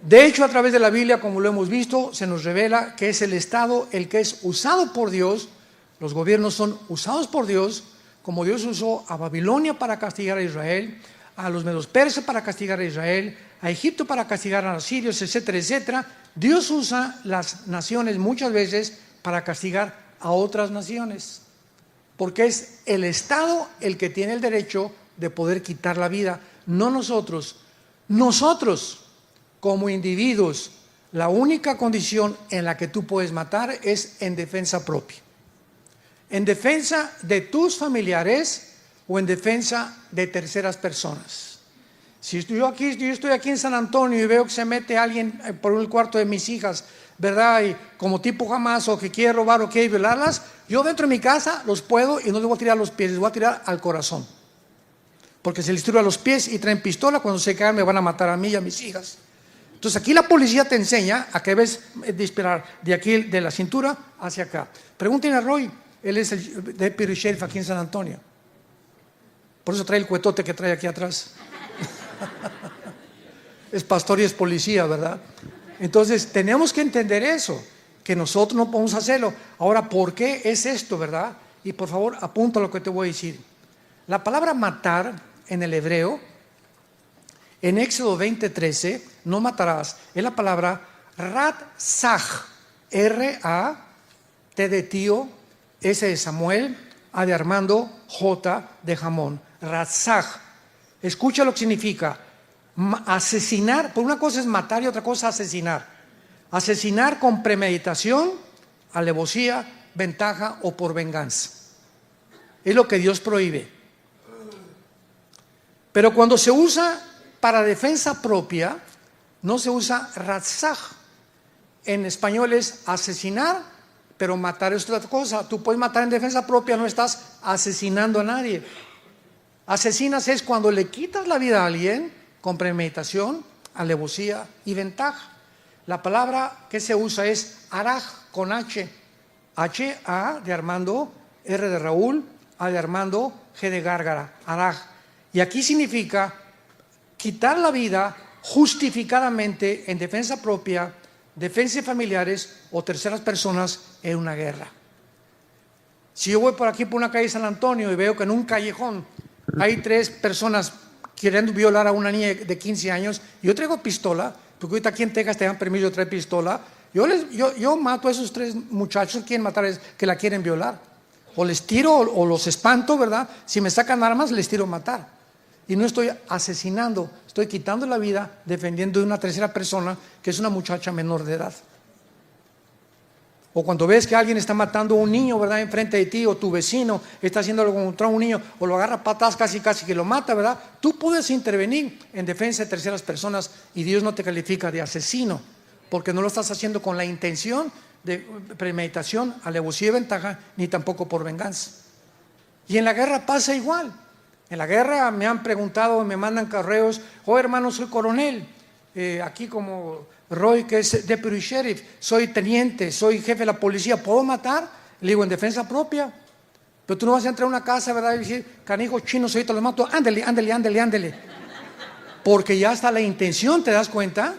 De hecho, a través de la Biblia, como lo hemos visto, se nos revela que es el Estado el que es usado por Dios. Los gobiernos son usados por Dios, como Dios usó a Babilonia para castigar a Israel, a los medos persas para castigar a Israel, a Egipto para castigar a los sirios, etcétera, etcétera. Dios usa las naciones muchas veces para castigar a otras naciones, porque es el Estado el que tiene el derecho de poder quitar la vida, no nosotros. Nosotros, como individuos, la única condición en la que tú puedes matar es en defensa propia. En defensa de tus familiares o en defensa de terceras personas. Si yo estoy aquí en San Antonio y veo que se mete alguien por el cuarto de mis hijas, ¿verdad?, y como tipo Hamas, o que quiere robar o quiere violarlas, yo dentro de mi casa los puedo y no les voy a tirar a los pies, les voy a tirar al corazón. Porque se les tira a los pies y traen pistola, cuando se caen me van a matar a mí y a mis hijas. Entonces aquí la policía te enseña a que debes disparar de aquí, de la cintura hacia acá. Pregúntenle a Roy, él es el deputy sheriff aquí en San Antonio. Por eso trae el cuetote que trae aquí atrás. Es pastor y es policía, ¿verdad? Entonces tenemos que entender eso, que nosotros no podemos hacerlo. Ahora, ¿por qué es esto, verdad? Y por favor, apunta lo que te voy a decir. La palabra matar en el hebreo, en Éxodo 20:13, no matarás, es la palabra ratzaj, R-A-T de tío, S de Samuel, A de Armando, J de jamón, ratzaj. Escucha lo que significa. Asesinar, por una cosa es matar y otra cosa es asesinar. Asesinar con premeditación, alevosía, ventaja o por venganza. Es lo que Dios prohíbe. Pero cuando se usa para defensa propia, no se usa ratzaj. En español es asesinar, pero matar es otra cosa. Tú puedes matar en defensa propia, no estás asesinando a nadie. Asesinas es cuando le quitas la vida a alguien con premeditación, alevosía y ventaja. La palabra que se usa es araj, con H. H-A de Armando, R de Raúl, A de Armando, G de Gárgara, araj. Y aquí significa quitar la vida justificadamente en defensa propia, defensa de familiares o terceras personas en una guerra. Si yo voy por aquí por una calle de San Antonio y veo que en un callejón hay 3 personas queriendo violar a una niña de 15 años, yo traigo pistola, porque ahorita aquí en Texas te dan permiso de traer pistola, yo mato a esos 3 muchachos que quieren matar, que la quieren violar. O les tiro o los espanto, ¿verdad? Si me sacan armas, les tiro a matar. Y no estoy asesinando, estoy quitando la vida defendiendo de una tercera persona que es una muchacha menor de edad. O cuando ves que alguien está matando a un niño, ¿verdad?, enfrente de ti, o tu vecino está haciendo algo contra un niño, o lo agarra a patadas casi que lo mata, ¿verdad? Tú puedes intervenir en defensa de terceras personas y Dios no te califica de asesino, porque no lo estás haciendo con la intención de premeditación, alevosía y ventaja, ni tampoco por venganza. Y en la guerra pasa igual. En la guerra me han preguntado, me mandan correos, hermano, soy coronel, aquí como Roy, que es deputy sheriff, soy teniente, soy jefe de la policía, ¿puedo matar? Le digo, en defensa propia. Pero tú no vas a entrar a una casa, ¿verdad?, y decir, canijos chinos, ahorita los mato, ándele. Porque ya está la intención, ¿te das cuenta?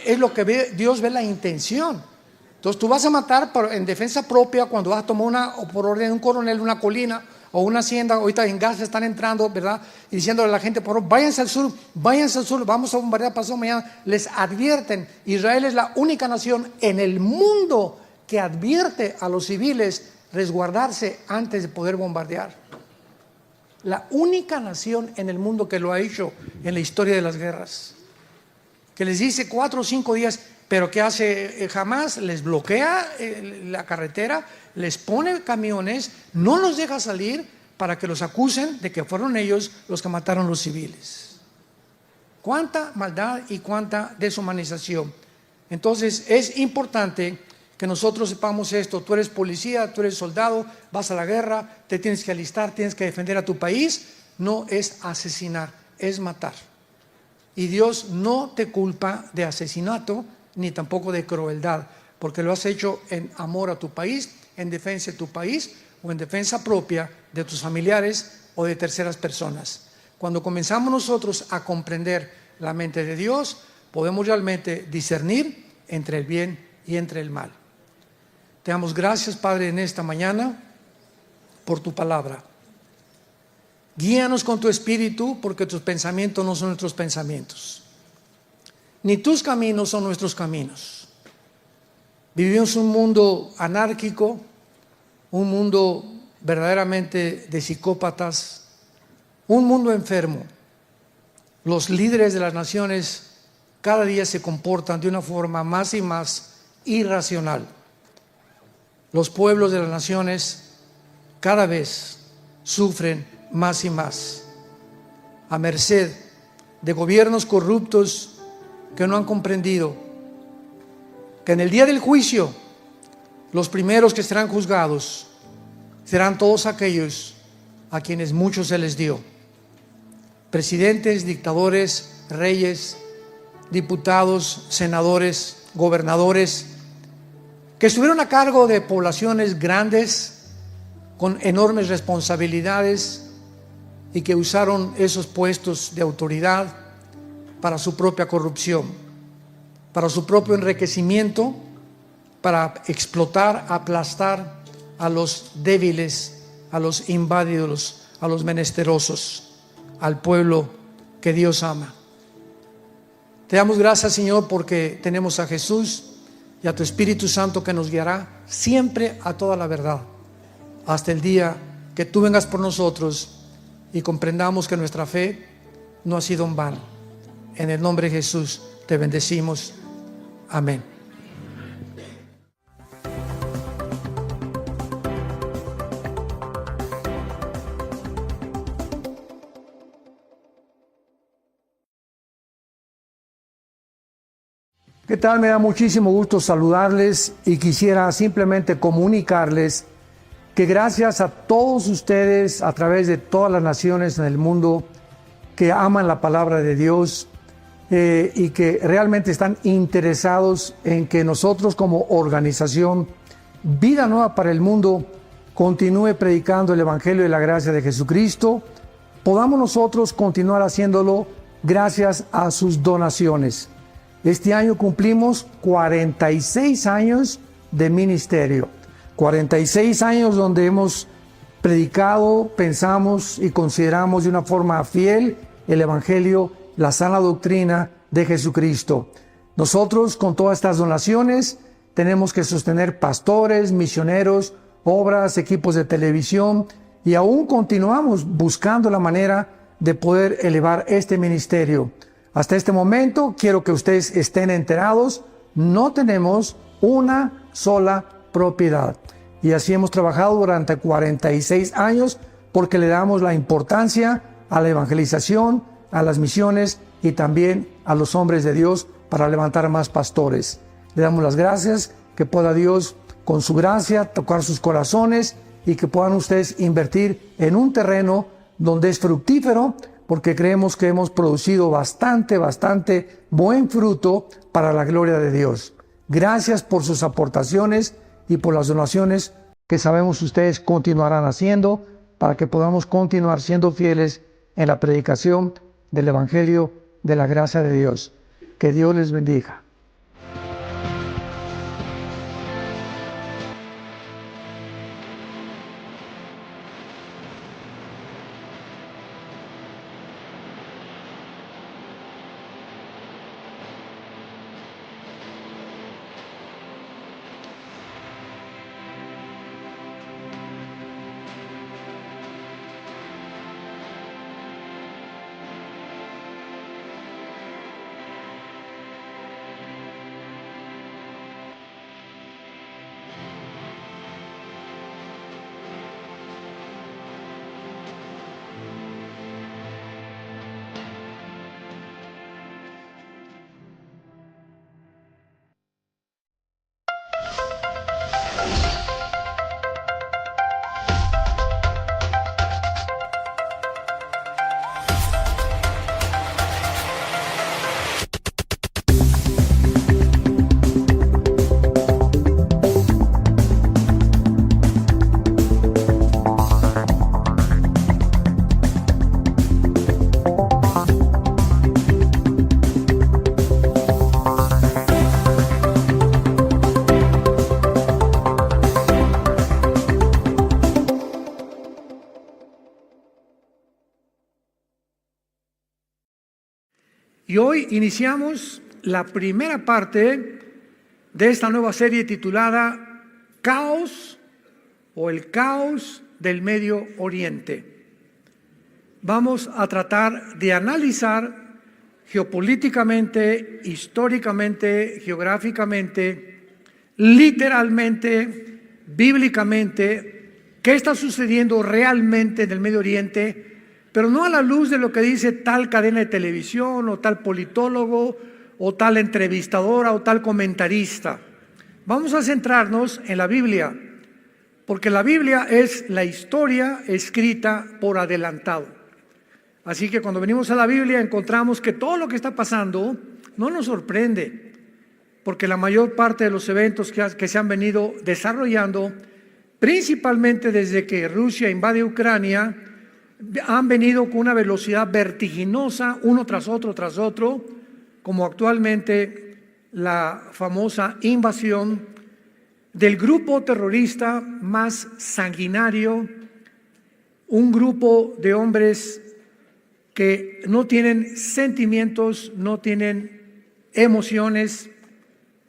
Es lo que ve, Dios ve la intención. Entonces tú vas a matar en defensa propia cuando vas a tomar o por orden de un coronel, una colina, o una hacienda. Ahorita en Gaza están entrando, ¿verdad? Y diciéndole a la gente, por favor, váyanse al sur, vamos a bombardear pasado mañana. Les advierten. Israel es la única nación en el mundo que advierte a los civiles resguardarse antes de poder bombardear. La única nación en el mundo que lo ha hecho en la historia de las guerras. Que les dice 4 o 5 días, pero ¿qué hace Hamás? Les bloquea la carretera, les pone camiones, no los deja salir para que los acusen de que fueron ellos los que mataron a los civiles. Cuánta maldad y cuánta deshumanización. Entonces es importante que nosotros sepamos esto. Tú eres policía, tú eres soldado, vas a la guerra, te tienes que alistar, tienes que defender a tu país. No es asesinar, es matar. Y Dios no te culpa de asesinato ni tampoco de crueldad, porque lo has hecho en amor a tu país, en defensa de tu país o en defensa propia de tus familiares o de terceras personas. Cuando comenzamos nosotros a comprender la mente de Dios, podemos realmente discernir entre el bien y entre el mal. Te damos gracias, Padre, en esta mañana por tu palabra. Guíanos con tu espíritu, porque tus pensamientos no son nuestros pensamientos, ni tus caminos son nuestros caminos. Vivimos un mundo anárquico, un mundo verdaderamente de psicópatas, un mundo enfermo. Los líderes de las naciones cada día se comportan de una forma más y más irracional. Los pueblos de las naciones cada vez sufren más y más, a merced de gobiernos corruptos que no han comprendido que en el día del juicio los primeros que serán juzgados serán todos aquellos a quienes mucho se les dio: presidentes, dictadores, reyes, diputados, senadores, gobernadores, que estuvieron a cargo de poblaciones grandes con enormes responsabilidades y que usaron esos puestos de autoridad para su propia corrupción, para su propio enriquecimiento, para explotar, aplastar a los débiles, a los inválidos, a los menesterosos, al pueblo que Dios ama. Te damos gracias, Señor, porque tenemos a Jesús y a tu Espíritu Santo que nos guiará siempre a toda la verdad, hasta el día que tú vengas por nosotros y comprendamos que nuestra fe no ha sido en vano. En el nombre de Jesús te bendecimos. Amén. ¿Qué tal? Me da muchísimo gusto saludarles y quisiera simplemente comunicarles que gracias a todos ustedes a través de todas las naciones en el mundo que aman la palabra de Dios y que realmente están interesados en que nosotros como organización Vida Nueva para el Mundo continúe predicando el Evangelio de la gracia de Jesucristo, podamos nosotros continuar haciéndolo gracias a sus donaciones. Este año cumplimos 46 años de ministerio. 46 años donde hemos predicado, pensamos y consideramos de una forma fiel el Evangelio, la sana doctrina de Jesucristo. Nosotros con todas estas donaciones tenemos que sostener pastores, misioneros, obras, equipos de televisión y aún continuamos buscando la manera de poder elevar este ministerio. Hasta este momento quiero que ustedes estén enterados, no tenemos una sola propiedad. Y así hemos trabajado durante 46 años porque le damos la importancia a la evangelización, a las misiones y también a los hombres de Dios para levantar más pastores. Le damos las gracias, que pueda Dios con su gracia tocar sus corazones y que puedan ustedes invertir en un terreno donde es fructífero, porque creemos que hemos producido bastante buen fruto para la gloria de Dios. Gracias por sus aportaciones y por las donaciones que sabemos ustedes continuarán haciendo para que podamos continuar siendo fieles en la predicación del Evangelio de la gracia de Dios. Que Dios les bendiga. Y hoy iniciamos la primera parte de esta nueva serie titulada Caos o el caos del Medio Oriente. Vamos a tratar de analizar geopolíticamente, históricamente, geográficamente, literalmente, bíblicamente, qué está sucediendo realmente en el Medio Oriente, pero no a la luz de lo que dice tal cadena de televisión o tal politólogo o tal entrevistadora o tal comentarista. Vamos a centrarnos en la Biblia, porque la Biblia es la historia escrita por adelantado. Así que cuando venimos a la Biblia encontramos que todo lo que está pasando no nos sorprende, porque la mayor parte de los eventos que se han venido desarrollando, principalmente desde que Rusia invade Ucrania, han venido con una velocidad vertiginosa, uno tras otro, como actualmente la famosa invasión del grupo terrorista más sanguinario, un grupo de hombres que no tienen sentimientos, no tienen emociones,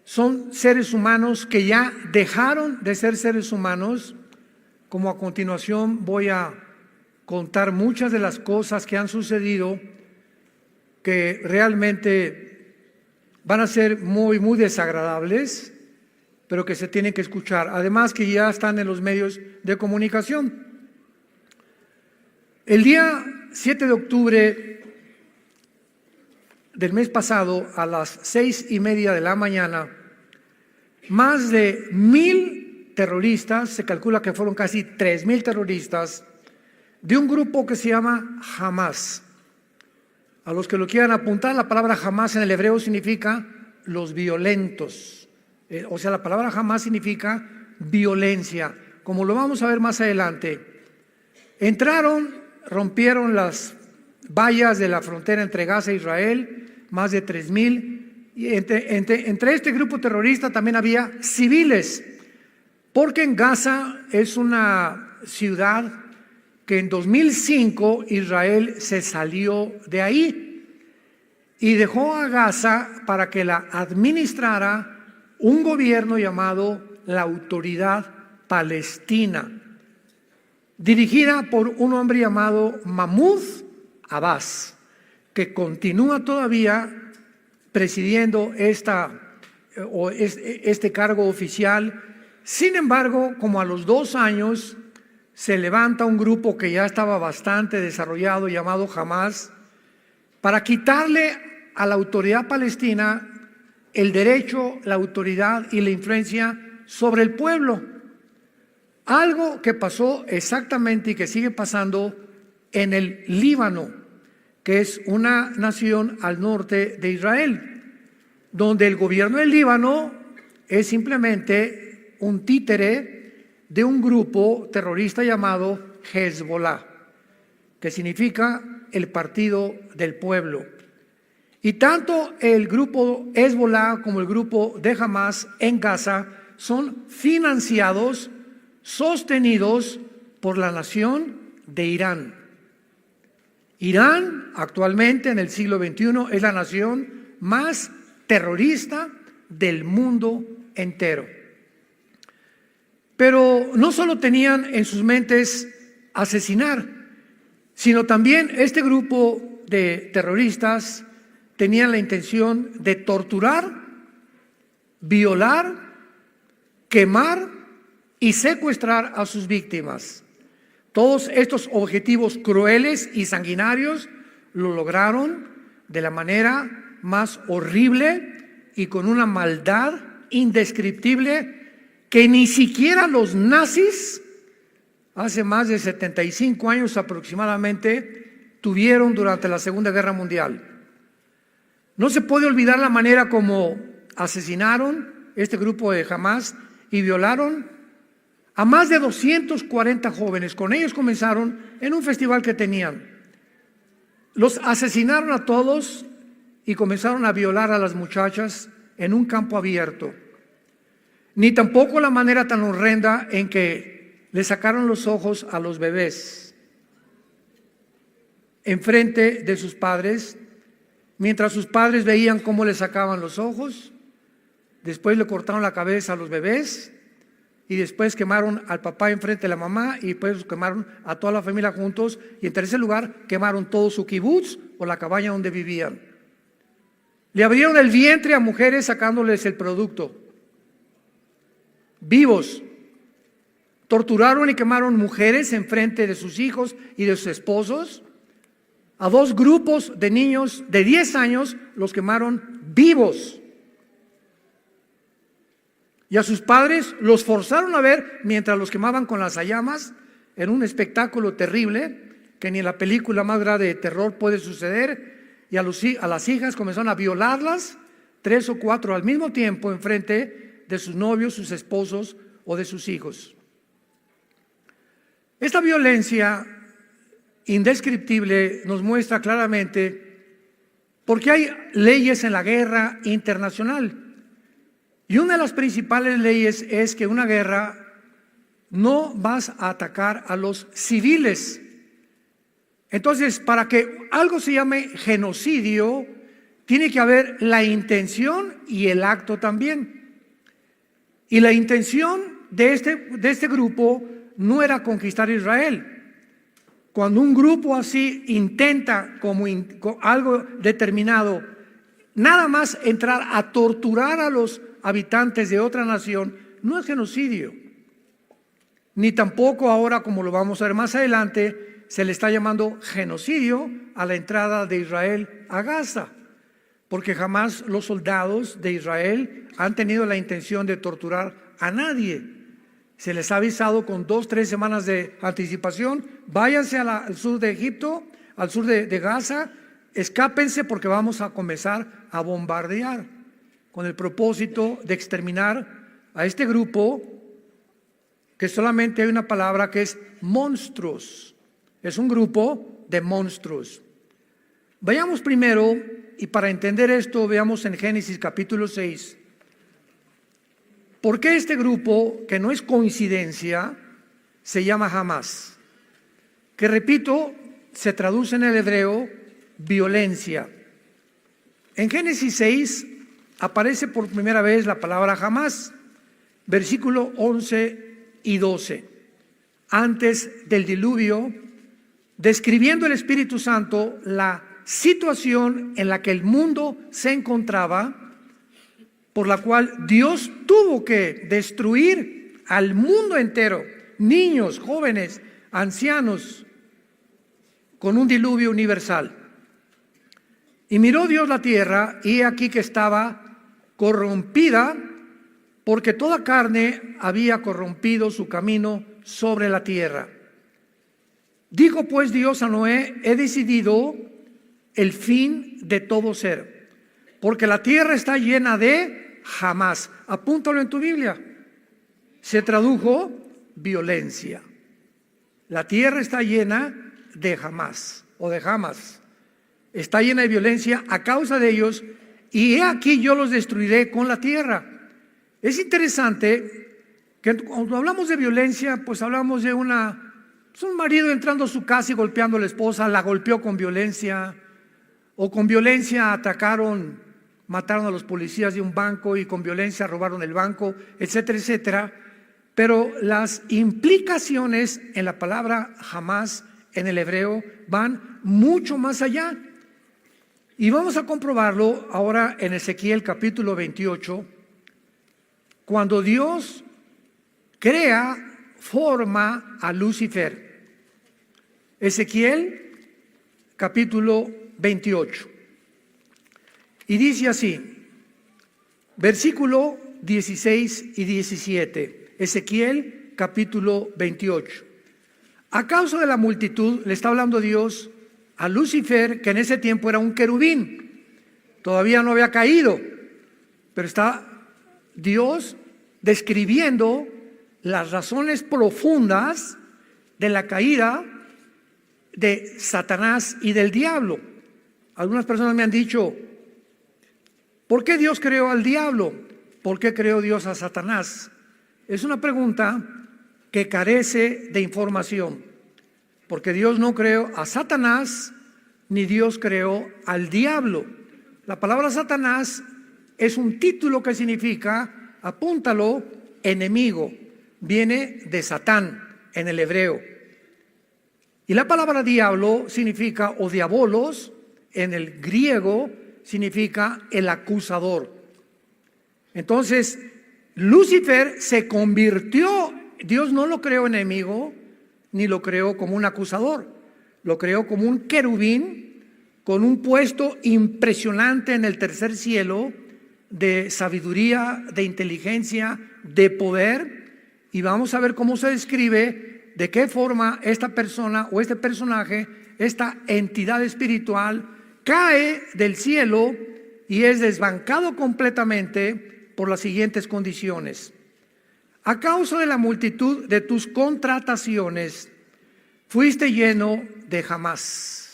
son seres humanos que ya dejaron de ser seres humanos, como a continuación voy a contar muchas de las cosas que han sucedido que realmente van a ser muy desagradables, pero que se tienen que escuchar, además que ya están en los medios de comunicación. El día 7 de octubre del mes pasado, a las 6:30 de la mañana, más de 1,000 terroristas, se calcula que fueron casi 3,000 terroristas, de un grupo que se llama Hamas. A los que lo quieran apuntar, la palabra Hamas en el hebreo significa los violentos. O sea, la palabra Hamas significa violencia, como lo vamos a ver más adelante. Entraron, rompieron las vallas de la frontera entre Gaza e Israel, más de 3,000. Y entre este grupo terrorista también había civiles, porque en Gaza es una ciudad que en 2005 Israel se salió de ahí y dejó a Gaza para que la administrara un gobierno llamado la Autoridad Palestina, dirigida por un hombre llamado Mahmoud Abbas, que continúa todavía presidiendo este cargo oficial. Sin embargo, como a los 2 años, se levanta un grupo que ya estaba bastante desarrollado llamado Hamas para quitarle a la autoridad palestina el derecho, la autoridad y la influencia sobre el pueblo. Algo que pasó exactamente y que sigue pasando en el Líbano, que es una nación al norte de Israel, donde el gobierno del Líbano es simplemente un títere de un grupo terrorista llamado Hezbollah, que significa el partido del pueblo. Y tanto el grupo Hezbollah como el grupo de Hamas en Gaza son financiados, sostenidos por la nación de Irán. Irán actualmente en el siglo XXI es la nación más terrorista del mundo entero. Pero no solo tenían en sus mentes asesinar, sino también este grupo de terroristas tenían la intención de torturar, violar, quemar y secuestrar a sus víctimas. Todos estos objetivos crueles y sanguinarios lo lograron de la manera más horrible y con una maldad indescriptible que ni siquiera los nazis, hace más de 75 años aproximadamente, tuvieron durante la Segunda Guerra Mundial. No se puede olvidar la manera como asesinaron este grupo de Hamas y violaron a más de 240 jóvenes. Con ellos comenzaron en un festival que tenían. Los asesinaron a todos y comenzaron a violar a las muchachas en un campo abierto. Ni tampoco la manera tan horrenda en que le sacaron los ojos a los bebés enfrente de sus padres mientras sus padres veían cómo le sacaban los ojos, después le cortaron la cabeza a los bebés, y después quemaron al papá enfrente de la mamá, y después quemaron a toda la familia juntos, y en tercer lugar quemaron todo su kibutz o la cabaña donde vivían. Le abrieron el vientre a mujeres sacándoles el producto, vivos. Torturaron y quemaron mujeres enfrente de sus hijos y de sus esposos. A 2 grupos de niños de 10 años los quemaron vivos. Y a sus padres los forzaron a ver mientras los quemaban con las llamas, en un espectáculo terrible que ni en la película más grande de terror puede suceder. Y a las hijas comenzaron a violarlas, 3 o 4 al mismo tiempo, enfrente de sus novios, sus esposos o de sus hijos. Esta violencia indescriptible nos muestra claramente por qué hay leyes en la guerra internacional. Y una de las principales leyes es que en una guerra no vas a atacar a los civiles. Entonces, para que algo se llame genocidio, tiene que haber la intención y el acto también. Y la intención de este grupo no era conquistar Israel. Cuando un grupo así intenta como algo determinado, nada más entrar a torturar a los habitantes de otra nación, no es genocidio. Ni tampoco ahora, como lo vamos a ver más adelante, se le está llamando genocidio a la entrada de Israel a Gaza, porque jamás los soldados de Israel han tenido la intención de torturar a nadie. Se les ha avisado con 2 o 3 semanas de anticipación: váyanse al sur de Egipto, al sur de Gaza, escápense porque vamos a comenzar a bombardear, con el propósito de exterminar a este grupo, que solamente hay una palabra que es monstruos. Es un grupo de monstruos. Vayamos primero, y para entender esto, veamos en Génesis capítulo 6. ¿Por qué este grupo, que no es coincidencia, se llama Hamás? Que, repito, se traduce en el hebreo violencia. En Génesis 6 aparece por primera vez la palabra Hamás, versículo 11 y 12. Antes del diluvio, describiendo el Espíritu Santo la situación en la que el mundo se encontraba, por la cual Dios tuvo que destruir al mundo entero, niños, jóvenes, ancianos, con un diluvio universal. Y miró Dios la tierra, y he aquí que estaba corrompida, porque toda carne había corrompido su camino sobre la tierra. Dijo pues Dios a Noé: he decidido el fin de todo ser, porque la tierra está llena de Hamás. Apúntalo en tu Biblia. Se tradujo violencia. La tierra está llena de Hamás, o de Hamas. Está llena de violencia a causa de ellos, y he aquí yo los destruiré con la tierra. Es interesante que cuando hablamos de violencia, pues hablamos de un marido entrando a su casa y golpeando a la esposa, la golpeó con violencia, o con violencia mataron a los policías de un banco, y con violencia robaron el banco, etcétera, etcétera. Pero las implicaciones en la palabra Hamás en el hebreo van mucho más allá. Y vamos a comprobarlo ahora en Ezequiel capítulo 28, cuando Dios forma a Lucifer. Ezequiel capítulo 28. Y dice así, versículo 16 y 17, Ezequiel capítulo 28. A causa de la multitud, le está hablando Dios a Lucifer, que en ese tiempo era un querubín, todavía no había caído, pero está Dios describiendo las razones profundas de la caída de Satanás y del diablo. Algunas personas me han dicho: ¿por qué Dios creó al diablo? ¿Por qué creó Dios a Satanás? Es una pregunta que carece de información, porque Dios no creó a Satanás, ni Dios creó al diablo. La palabra Satanás es un título que significa, apúntalo, enemigo. Viene de Satán en el hebreo. Y la palabra diablo significa, o diabolos, en el griego significa el acusador. Entonces, Lucifer se convirtió, Dios no lo creó enemigo, ni lo creó como un acusador, lo creó como un querubín con un puesto impresionante en el tercer cielo de sabiduría, de inteligencia, de poder. Y vamos a ver cómo se describe, de qué forma esta persona o este personaje, esta entidad espiritual, cae del cielo y es desbancado completamente por las siguientes condiciones. A causa de la multitud de tus contrataciones, fuiste lleno de jamás.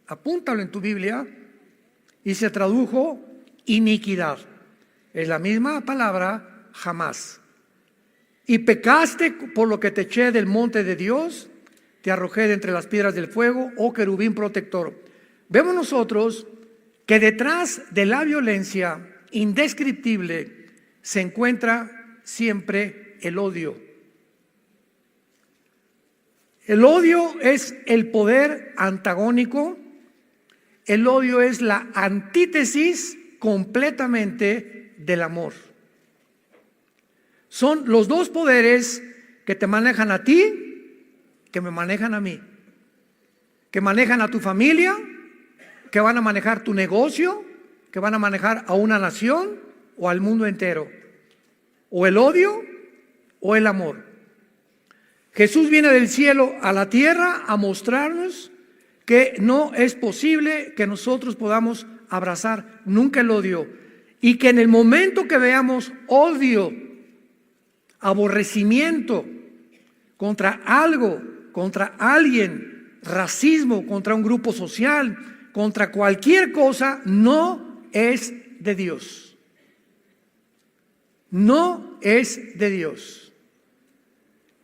Apúntalo en tu Biblia, y se tradujo iniquidad. Es la misma palabra, jamás. Y pecaste, por lo que te eché del monte de Dios, te arrojé de entre las piedras del fuego, oh querubín protector. Vemos nosotros que detrás de la violencia indescriptible se encuentra siempre el odio. El odio es el poder antagónico, el odio es la antítesis completamente del amor. Son los dos poderes que te manejan a ti, que me manejan a mí, que manejan a tu familia, que van a manejar tu negocio, que van a manejar a una nación o al mundo entero. O el odio o el amor. Jesús viene del cielo a la tierra a mostrarnos que no es posible que nosotros podamos abrazar nunca el odio, y que en el momento que veamos odio, aborrecimiento contra algo, contra alguien, racismo contra un grupo social, contra cualquier cosa, no es de Dios. No es de Dios.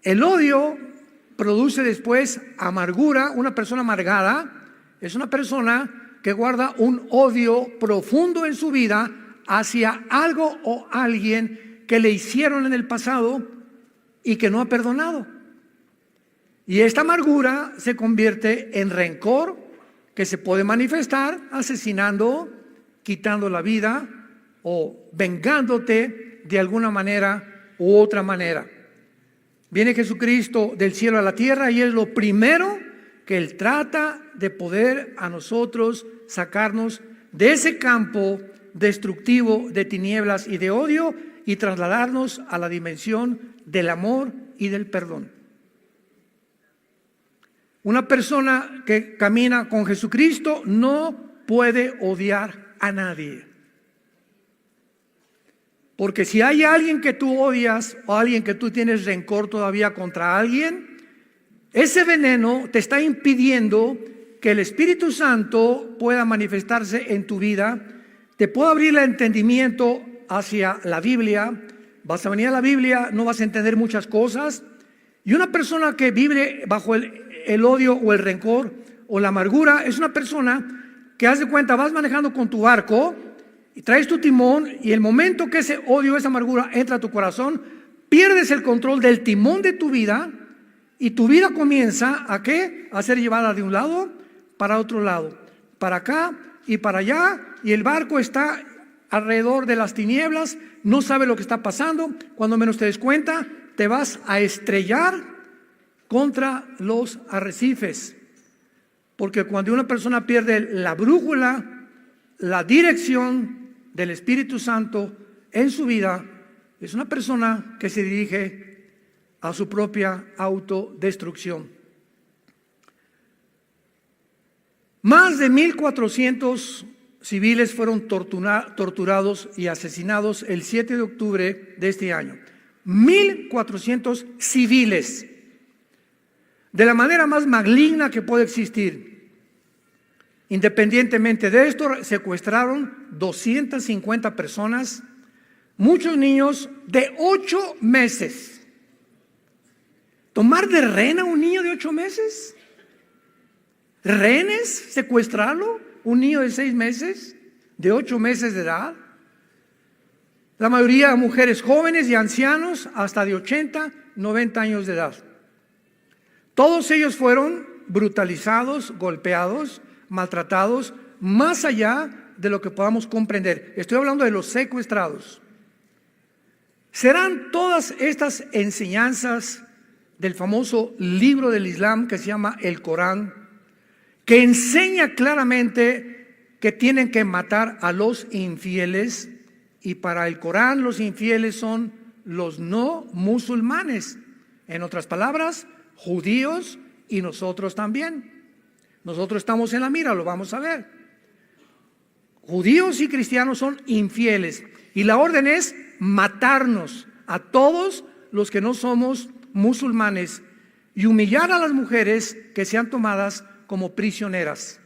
El odio produce después amargura. Una persona amargada es una persona que guarda un odio profundo en su vida hacia algo o alguien que le hicieron en el pasado y que no ha perdonado. Y esta amargura se convierte en rencor, que se puede manifestar asesinando, quitando la vida o vengándote de alguna manera u otra manera. Viene Jesucristo del cielo a la tierra y es lo primero que Él trata de poder a nosotros sacarnos de ese campo destructivo de tinieblas y de odio y trasladarnos a la dimensión del amor y del perdón. Una persona que camina con Jesucristo no puede odiar a nadie. Porque si hay alguien que tú odias o alguien que tú tienes rencor todavía contra alguien, ese veneno te está impidiendo que el Espíritu Santo pueda manifestarse en tu vida. Te puede abrir el entendimiento hacia la Biblia. Vas a venir a la Biblia, no vas a entender muchas cosas. Y una persona que vive bajo el odio o el rencor o la amargura es una persona que, haz de cuenta, vas manejando con tu barco y traes tu timón, y el momento que ese odio, esa amargura entra a tu corazón, pierdes el control del timón de tu vida y tu vida comienza ¿a qué? A ser llevada de un lado para otro lado, para acá y para allá, y el barco está alrededor de las tinieblas, no sabe lo que está pasando. Cuando menos te des cuenta, te vas a estrellar contra los arrecifes, porque cuando una persona pierde la brújula, la dirección del Espíritu Santo en su vida, es una persona que se dirige a su propia autodestrucción. Más de 1,400 civiles fueron torturados y asesinados el 7 de octubre de este año. 1,400 civiles, de la manera más maligna que puede existir. Independientemente de esto, secuestraron 250 personas, muchos niños de 8 meses. ¿Tomar de rehén a un niño de 8 meses? ¿Rehenes? ¿Secuestrarlo? ¿Un niño de 6 meses? de 8 meses de edad. La mayoría mujeres jóvenes y ancianos hasta de 80, 90 años de edad. Todos ellos fueron brutalizados, golpeados, maltratados, más allá de lo que podamos comprender. Estoy hablando de los secuestrados. ¿Serán todas estas enseñanzas del famoso libro del Islam que se llama el Corán, que enseña claramente que tienen que matar a los infieles? Y para el Corán los infieles son los no musulmanes. En otras palabras, judíos y nosotros también. Nosotros estamos en la mira, lo vamos a ver. Judíos y cristianos son infieles. Y la orden es matarnos a todos los que no somos musulmanes y humillar a las mujeres que sean tomadas como prisioneras.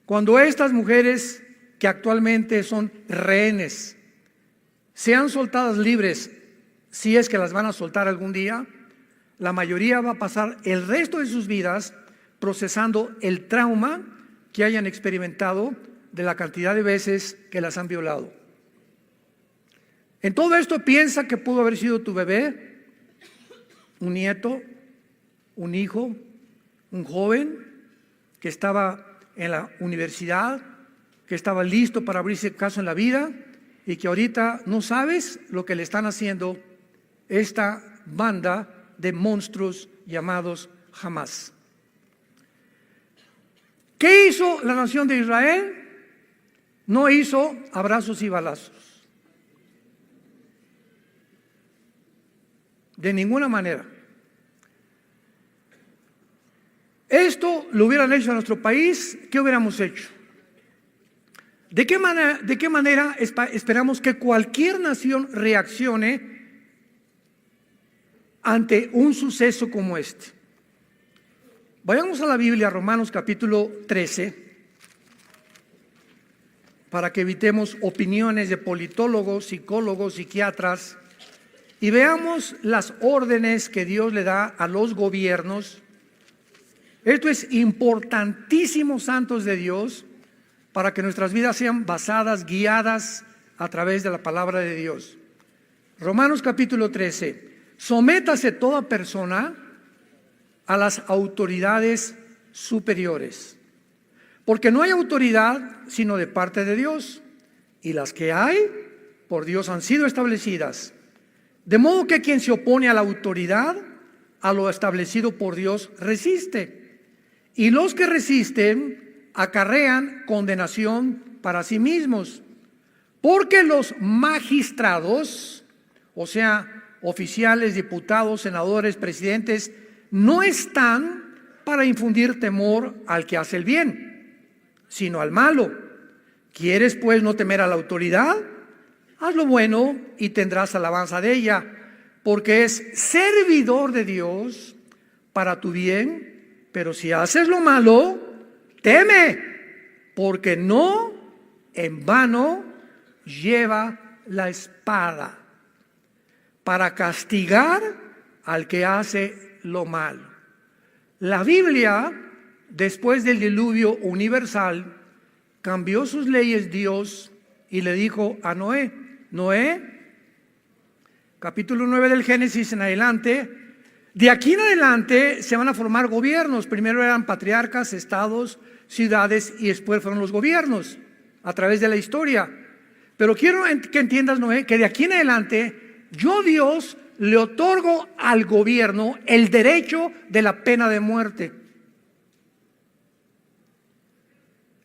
Cuando estas mujeres que actualmente son rehenes sean soltadas libres, si es que las van a soltar algún día, la mayoría va a pasar el resto de sus vidas procesando el trauma que hayan experimentado de la cantidad de veces que las han violado. En todo esto piensa que pudo haber sido tu bebé, un nieto, un hijo, un joven que estaba en la universidad, que estaba listo para abrirse caso en la vida y que ahorita no sabes lo que le están haciendo esta banda de monstruos llamados Hamás. ¿Qué hizo la nación de Israel? No hizo abrazos y balazos. De ninguna manera. Esto lo hubieran hecho en nuestro país, ¿qué hubiéramos hecho? ¿De qué manera esperamos que cualquier nación reaccione ante un suceso como este? Vayamos a la Biblia, Romanos capítulo 13, para que evitemos opiniones de politólogos, psicólogos, psiquiatras, y veamos las órdenes que Dios le da a los gobiernos. Esto es importantísimo, santos de Dios, para que nuestras vidas sean basadas, guiadas a través de la palabra de Dios. Romanos capítulo 13. Sométase toda persona a las autoridades superiores, porque no hay autoridad sino de parte de Dios, y las que hay por Dios han sido establecidas. De modo que quien se opone a la autoridad, a lo establecido por Dios, resiste. Y los que resisten acarrean condenación para sí mismos. Porque los magistrados, o sea, oficiales, diputados, senadores, presidentes, no están para infundir temor al que hace el bien, sino al malo. ¿Quieres pues no temer a la autoridad? Haz lo bueno y tendrás alabanza de ella, porque es servidor de Dios para tu bien. Pero si haces lo malo, teme, porque no en vano lleva la espada para castigar al que hace lo malo. La Biblia, después del diluvio universal, cambió sus leyes Dios y le dijo a Noé, capítulo 9 del Génesis en adelante, de aquí en adelante se van a formar gobiernos. Primero eran patriarcas, estados, ciudades, y después fueron los gobiernos a través de la historia. Pero quiero que entiendas, Noé, que de aquí en adelante yo, Dios, le otorgo al gobierno el derecho de la pena de muerte.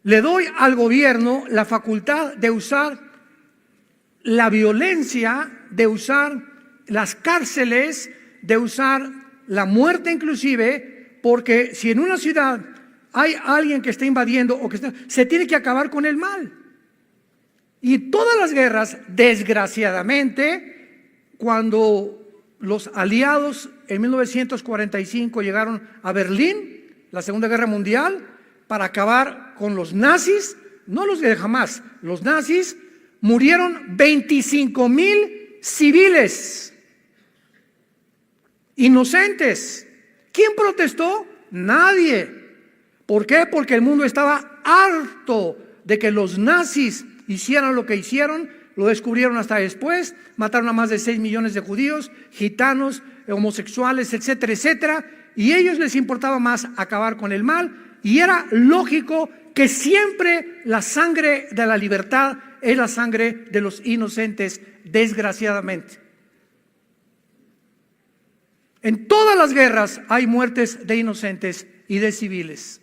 Le doy al gobierno la facultad de usar la violencia, de usar las cárceles, de usar la muerte inclusive, porque si en una ciudad hay alguien que está invadiendo o que se tiene que acabar con el mal. Y todas las guerras, desgraciadamente, cuando los aliados en 1945 llegaron a Berlín, la Segunda Guerra Mundial, para acabar con los nazis, no los de Hamás, los nazis, murieron 25,000 civiles inocentes. ¿Quién protestó? Nadie. ¿Por qué? Porque el mundo estaba harto de que los nazis hicieran lo que hicieron, lo descubrieron hasta después, mataron a más de 6 millones de judíos, gitanos, homosexuales, etcétera, etcétera, y a ellos les importaba más acabar con el mal, y era lógico que siempre la sangre de la libertad es la sangre de los inocentes, desgraciadamente. En todas las guerras hay muertes de inocentes y de civiles,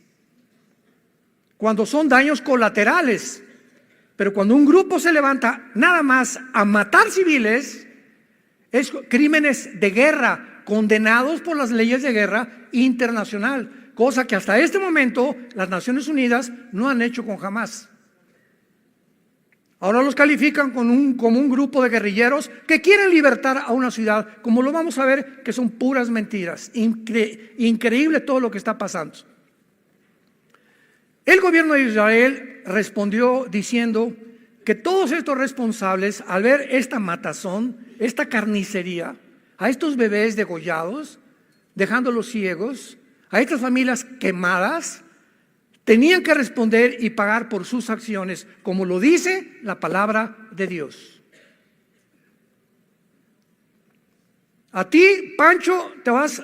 cuando son daños colaterales. Pero cuando un grupo se levanta nada más a matar civiles, es crímenes de guerra condenados por las leyes de guerra internacional, cosa que hasta este momento las Naciones Unidas no han hecho con Hamás. Ahora los califican como un grupo de guerrilleros que quieren libertar a una ciudad, como lo vamos a ver, que son puras mentiras. Increíble todo lo que está pasando. El gobierno de Israel respondió diciendo que todos estos responsables, al ver esta matazón, esta carnicería, a estos bebés degollados, dejándolos ciegos, a estas familias quemadas, tenían que responder y pagar por sus acciones, como lo dice la palabra de Dios. A ti, Pancho, te vas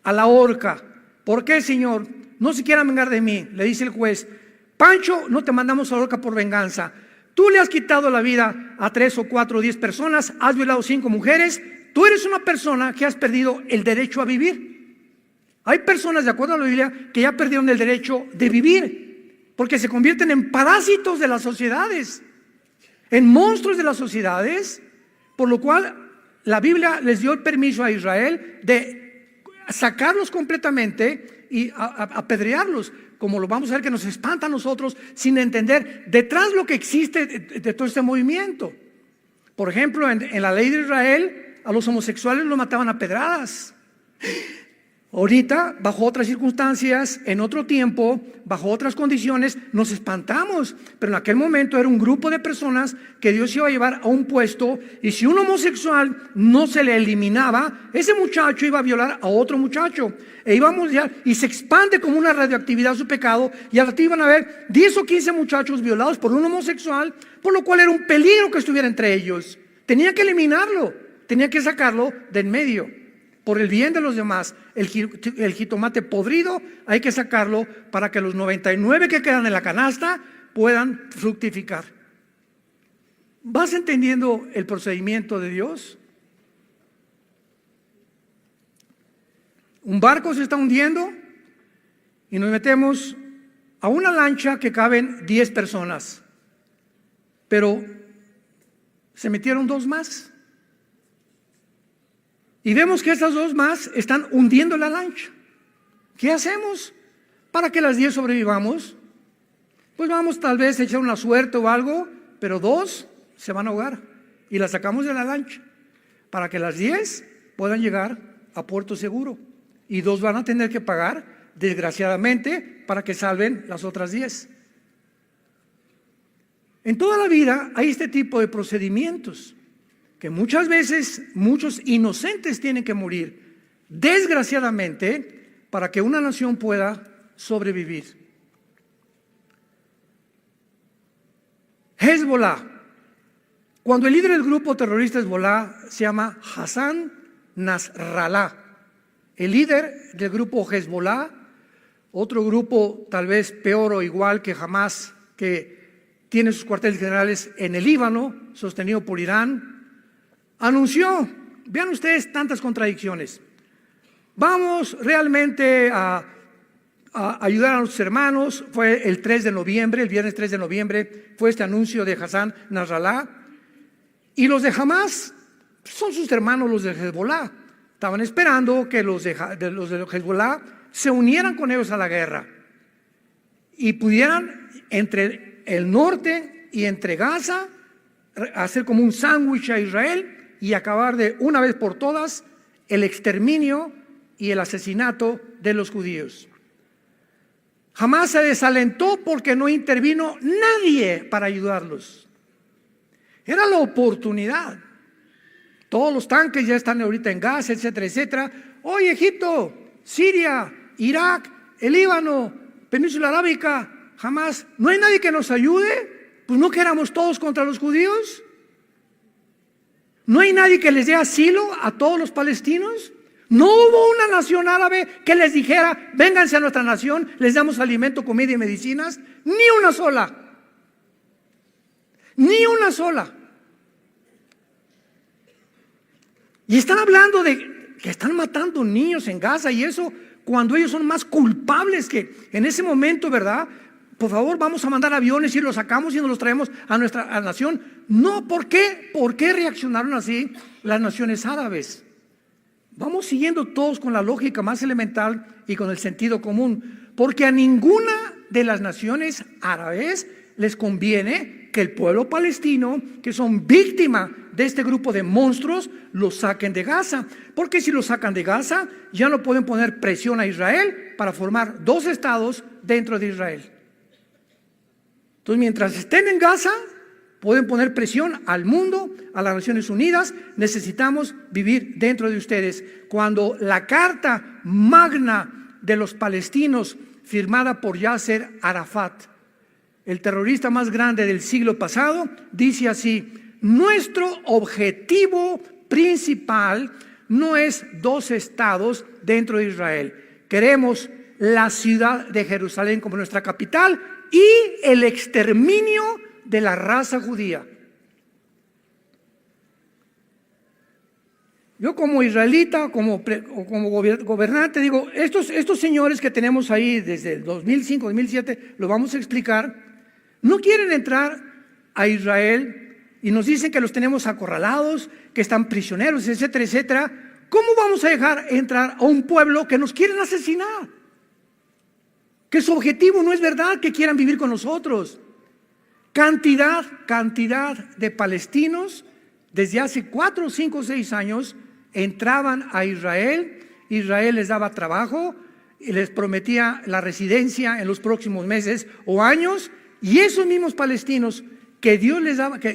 a la horca. ¿Por qué, Señor? No se quiera vengar de mí, le dice el juez. Pancho, no te mandamos a la horca por venganza. Tú le has quitado la vida a 3 o 4 o 10 personas, has violado 5 mujeres. Tú eres una persona que has perdido el derecho a vivir. Hay personas, de acuerdo a la Biblia, que ya perdieron el derecho de vivir, porque se convierten en parásitos de las sociedades, en monstruos de las sociedades, por lo cual la Biblia les dio el permiso a Israel de sacarlos completamente y apedrearlos, como lo vamos a ver que nos espanta a nosotros sin entender detrás lo que existe de todo este movimiento. Por ejemplo, en la ley de Israel a los homosexuales los mataban a pedradas. Ahorita, bajo otras circunstancias, en otro tiempo, bajo otras condiciones, nos espantamos. Pero en aquel momento era un grupo de personas que Dios iba a llevar a un puesto, y si un homosexual no se le eliminaba, ese muchacho iba a violar a otro muchacho. Y se expande como una radioactividad su pecado, y al rato iban a haber 10 o 15 muchachos violados por un homosexual, por lo cual era un peligro que estuviera entre ellos. Tenía que eliminarlo, tenía que sacarlo de en medio. Por el bien de los demás, el jitomate podrido hay que sacarlo para que los 99 que quedan en la canasta puedan fructificar. ¿Vas entendiendo el procedimiento de Dios? Un barco se está hundiendo y nos metemos a una lancha que caben 10 personas, pero se metieron 2 más. Y vemos que estas 2 más están hundiendo la lancha. ¿Qué hacemos para que las 10 sobrevivamos? Pues vamos tal vez a echar una suerte o algo, pero 2 se van a ahogar y las sacamos de la lancha para que las 10 puedan llegar a puerto seguro, y 2 van a tener que pagar, desgraciadamente, para que salven las otras 10. En toda la vida hay este tipo de procedimientos, que muchas veces muchos inocentes tienen que morir, desgraciadamente, para que una nación pueda sobrevivir. Hezbollah. Cuando el líder del grupo terrorista Hezbollah se llama Hassan Nasrallah, el líder del grupo Hezbollah, otro grupo tal vez peor o igual que Hamás, que tiene sus cuarteles generales en el Líbano, sostenido por Irán, anunció, vean ustedes tantas contradicciones, vamos realmente a ayudar a nuestros hermanos. Fue el 3 de noviembre, el viernes 3 de noviembre, fue este anuncio de Hassan Nasrallah. Y los de Hamás son sus hermanos, los de Hezbollah. Estaban esperando que los de Hezbollah se unieran con ellos a la guerra y pudieran entre el norte y entre Gaza hacer como un sándwich a Israel y acabar de una vez por todas el exterminio y el asesinato de los judíos. Jamás se desalentó porque no intervino nadie para ayudarlos. Era la oportunidad. Todos los tanques ya están ahorita en Gaza, etcétera, etcétera. Hoy Egipto, Siria, Irak, el Líbano, Península Arábica, jamás. ¿No hay nadie que nos ayude? Pues no que éramos todos contra los judíos. ¿No hay nadie que les dé asilo a todos los palestinos? No hubo una nación árabe que les dijera, vénganse a nuestra nación, les damos alimento, comida y medicinas. Ni una sola. Ni una sola. Y están hablando de que están matando niños en Gaza y eso cuando ellos son más culpables que en ese momento, ¿verdad? Por favor, vamos a mandar aviones y los sacamos y nos los traemos a nuestra nación. No, ¿por qué? ¿Por qué reaccionaron así las naciones árabes? Vamos siguiendo todos con la lógica más elemental y con el sentido común, porque a ninguna de las naciones árabes les conviene que el pueblo palestino, que son víctimas de este grupo de monstruos, los saquen de Gaza, porque si los sacan de Gaza ya no pueden poner presión a Israel para formar 2 estados dentro de Israel. Entonces, mientras estén en Gaza, pueden poner presión al mundo, a las Naciones Unidas. Necesitamos vivir dentro de ustedes. Cuando la carta magna de los palestinos, firmada por Yasser Arafat, el terrorista más grande del siglo pasado, dice así: nuestro objetivo principal no es 2 estados dentro de Israel. Queremos la ciudad de Jerusalén como nuestra capital y el exterminio de la raza judía. Yo como israelita, como gobernante, digo, estos señores que tenemos ahí desde el 2005, 2007, lo vamos a explicar, no quieren entrar a Israel y nos dicen que los tenemos acorralados, que están prisioneros, etcétera, etcétera. ¿Cómo vamos a dejar entrar a un pueblo que nos quieren asesinar? Que su objetivo no es verdad que quieran vivir con nosotros. Cantidad de palestinos desde hace 4, 5, 6 años entraban a Israel. Israel les daba trabajo y les prometía la residencia en los próximos meses o años, y esos mismos palestinos que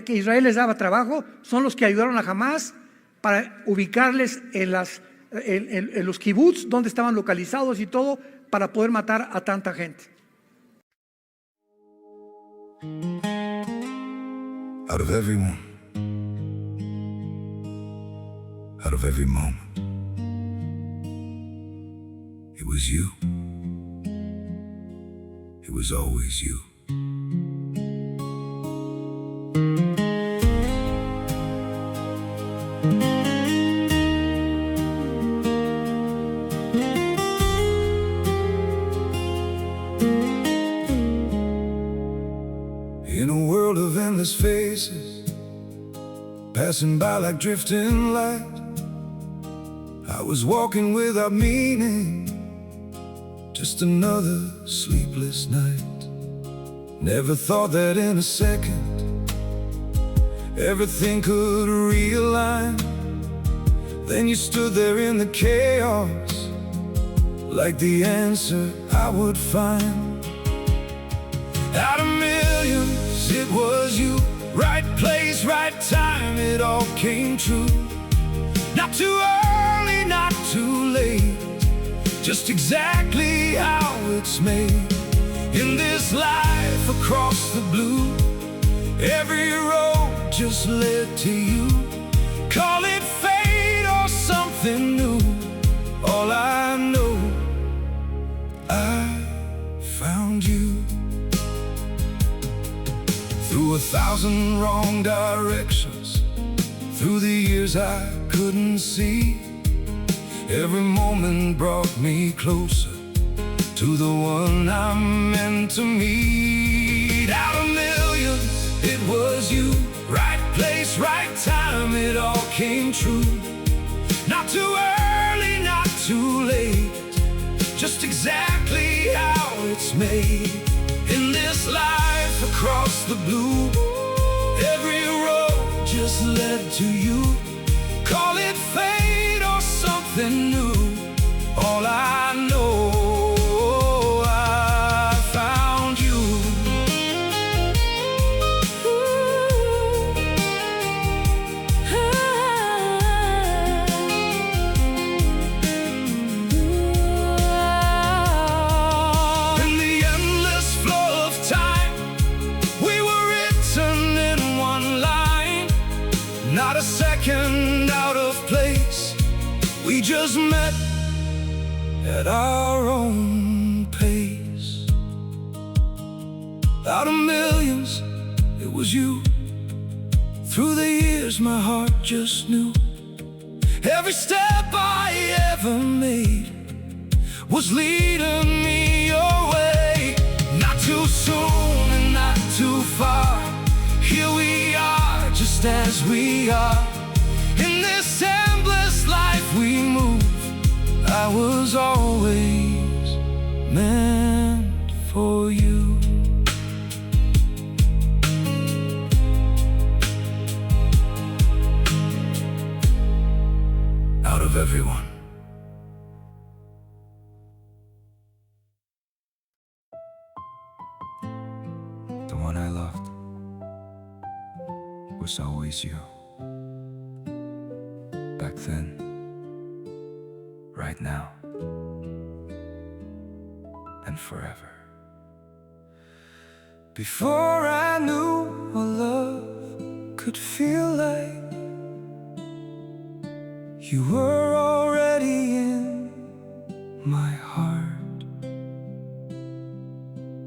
Israel les daba trabajo son los que ayudaron a Hamás para ubicarles en los kibbutz donde estaban localizados y todo, para poder matar a tanta gente. Out of everyone, out of every moment, it was you. It was always you. In a world of endless faces, passing by like drifting light, I was walking without meaning, just another sleepless night. Never thought that in a second everything could realign. Then you stood there in the chaos, like the answer I would find. Out of millions, it was you. Right place, right time, it all came true. Not too early, not too late, just exactly how it's made. In this life across the blue, every road just led to you. Call it fate or something new, all I know, I found you. Through 1,000 wrong directions, through the years I couldn't see, every moment brought me closer to the one I'm meant to meet. Out of millions, it was you. Right place, right time, it all came true. Not too early, not too late, just exactly how it's made. In this life across the blue, every road just led to you. Call it fate or something new, all I know, I found you. In the endless flow of at our own pace. Out of millions, it was you. Through the years, my heart just knew every step I ever made was leading me your way. Not too soon and not too far, here we are, just as we are. In this endless life we move, I was always meant for you. Out of everyone, the one I loved was always you. Back then, right now, and forever. Before I knew what love could feel like, you were already in my heart,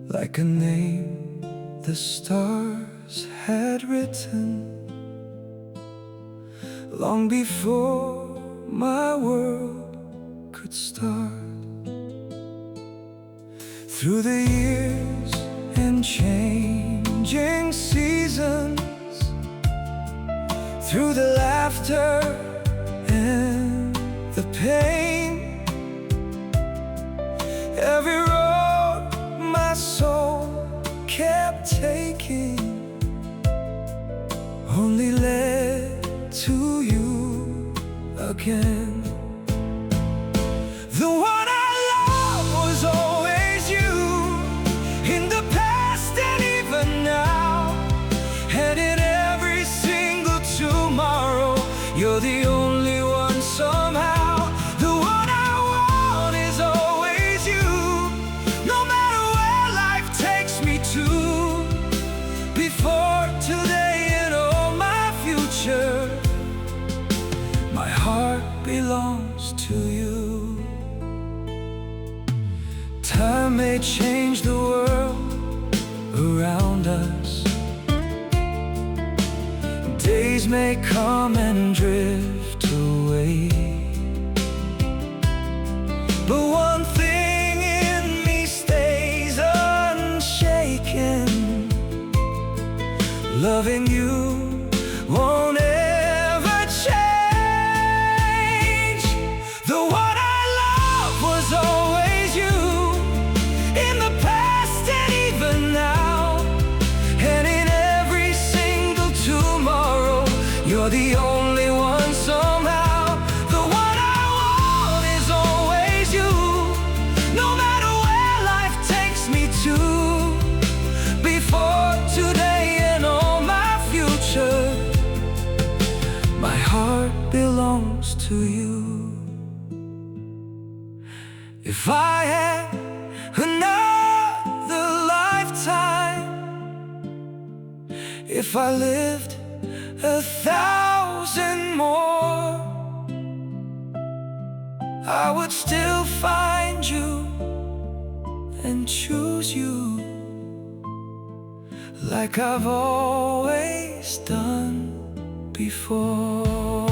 like a name the stars had written long before my world could start. Through the years and changing seasons, through the laughter and the pain, every road my soul kept taking only led to you again. The one I love was always you, in the past and even now, and in every single tomorrow. You're the only one somehow. The one I want is always you, no matter where life takes me to. Before today and all my future, my heart belongs to you. Time may change the world around us, days may come and drift away, but one thing in me stays unshaken: loving you won't ever change. The one I love was always you, in the past and even now, and in every single tomorrow. You're the only one somehow. The one I want is always you, no matter where life takes me to. Before today and all my future, my heart belongs to you. If I had another lifetime, if I lived 1,000 more, I would still find you and choose you, like I've always done before.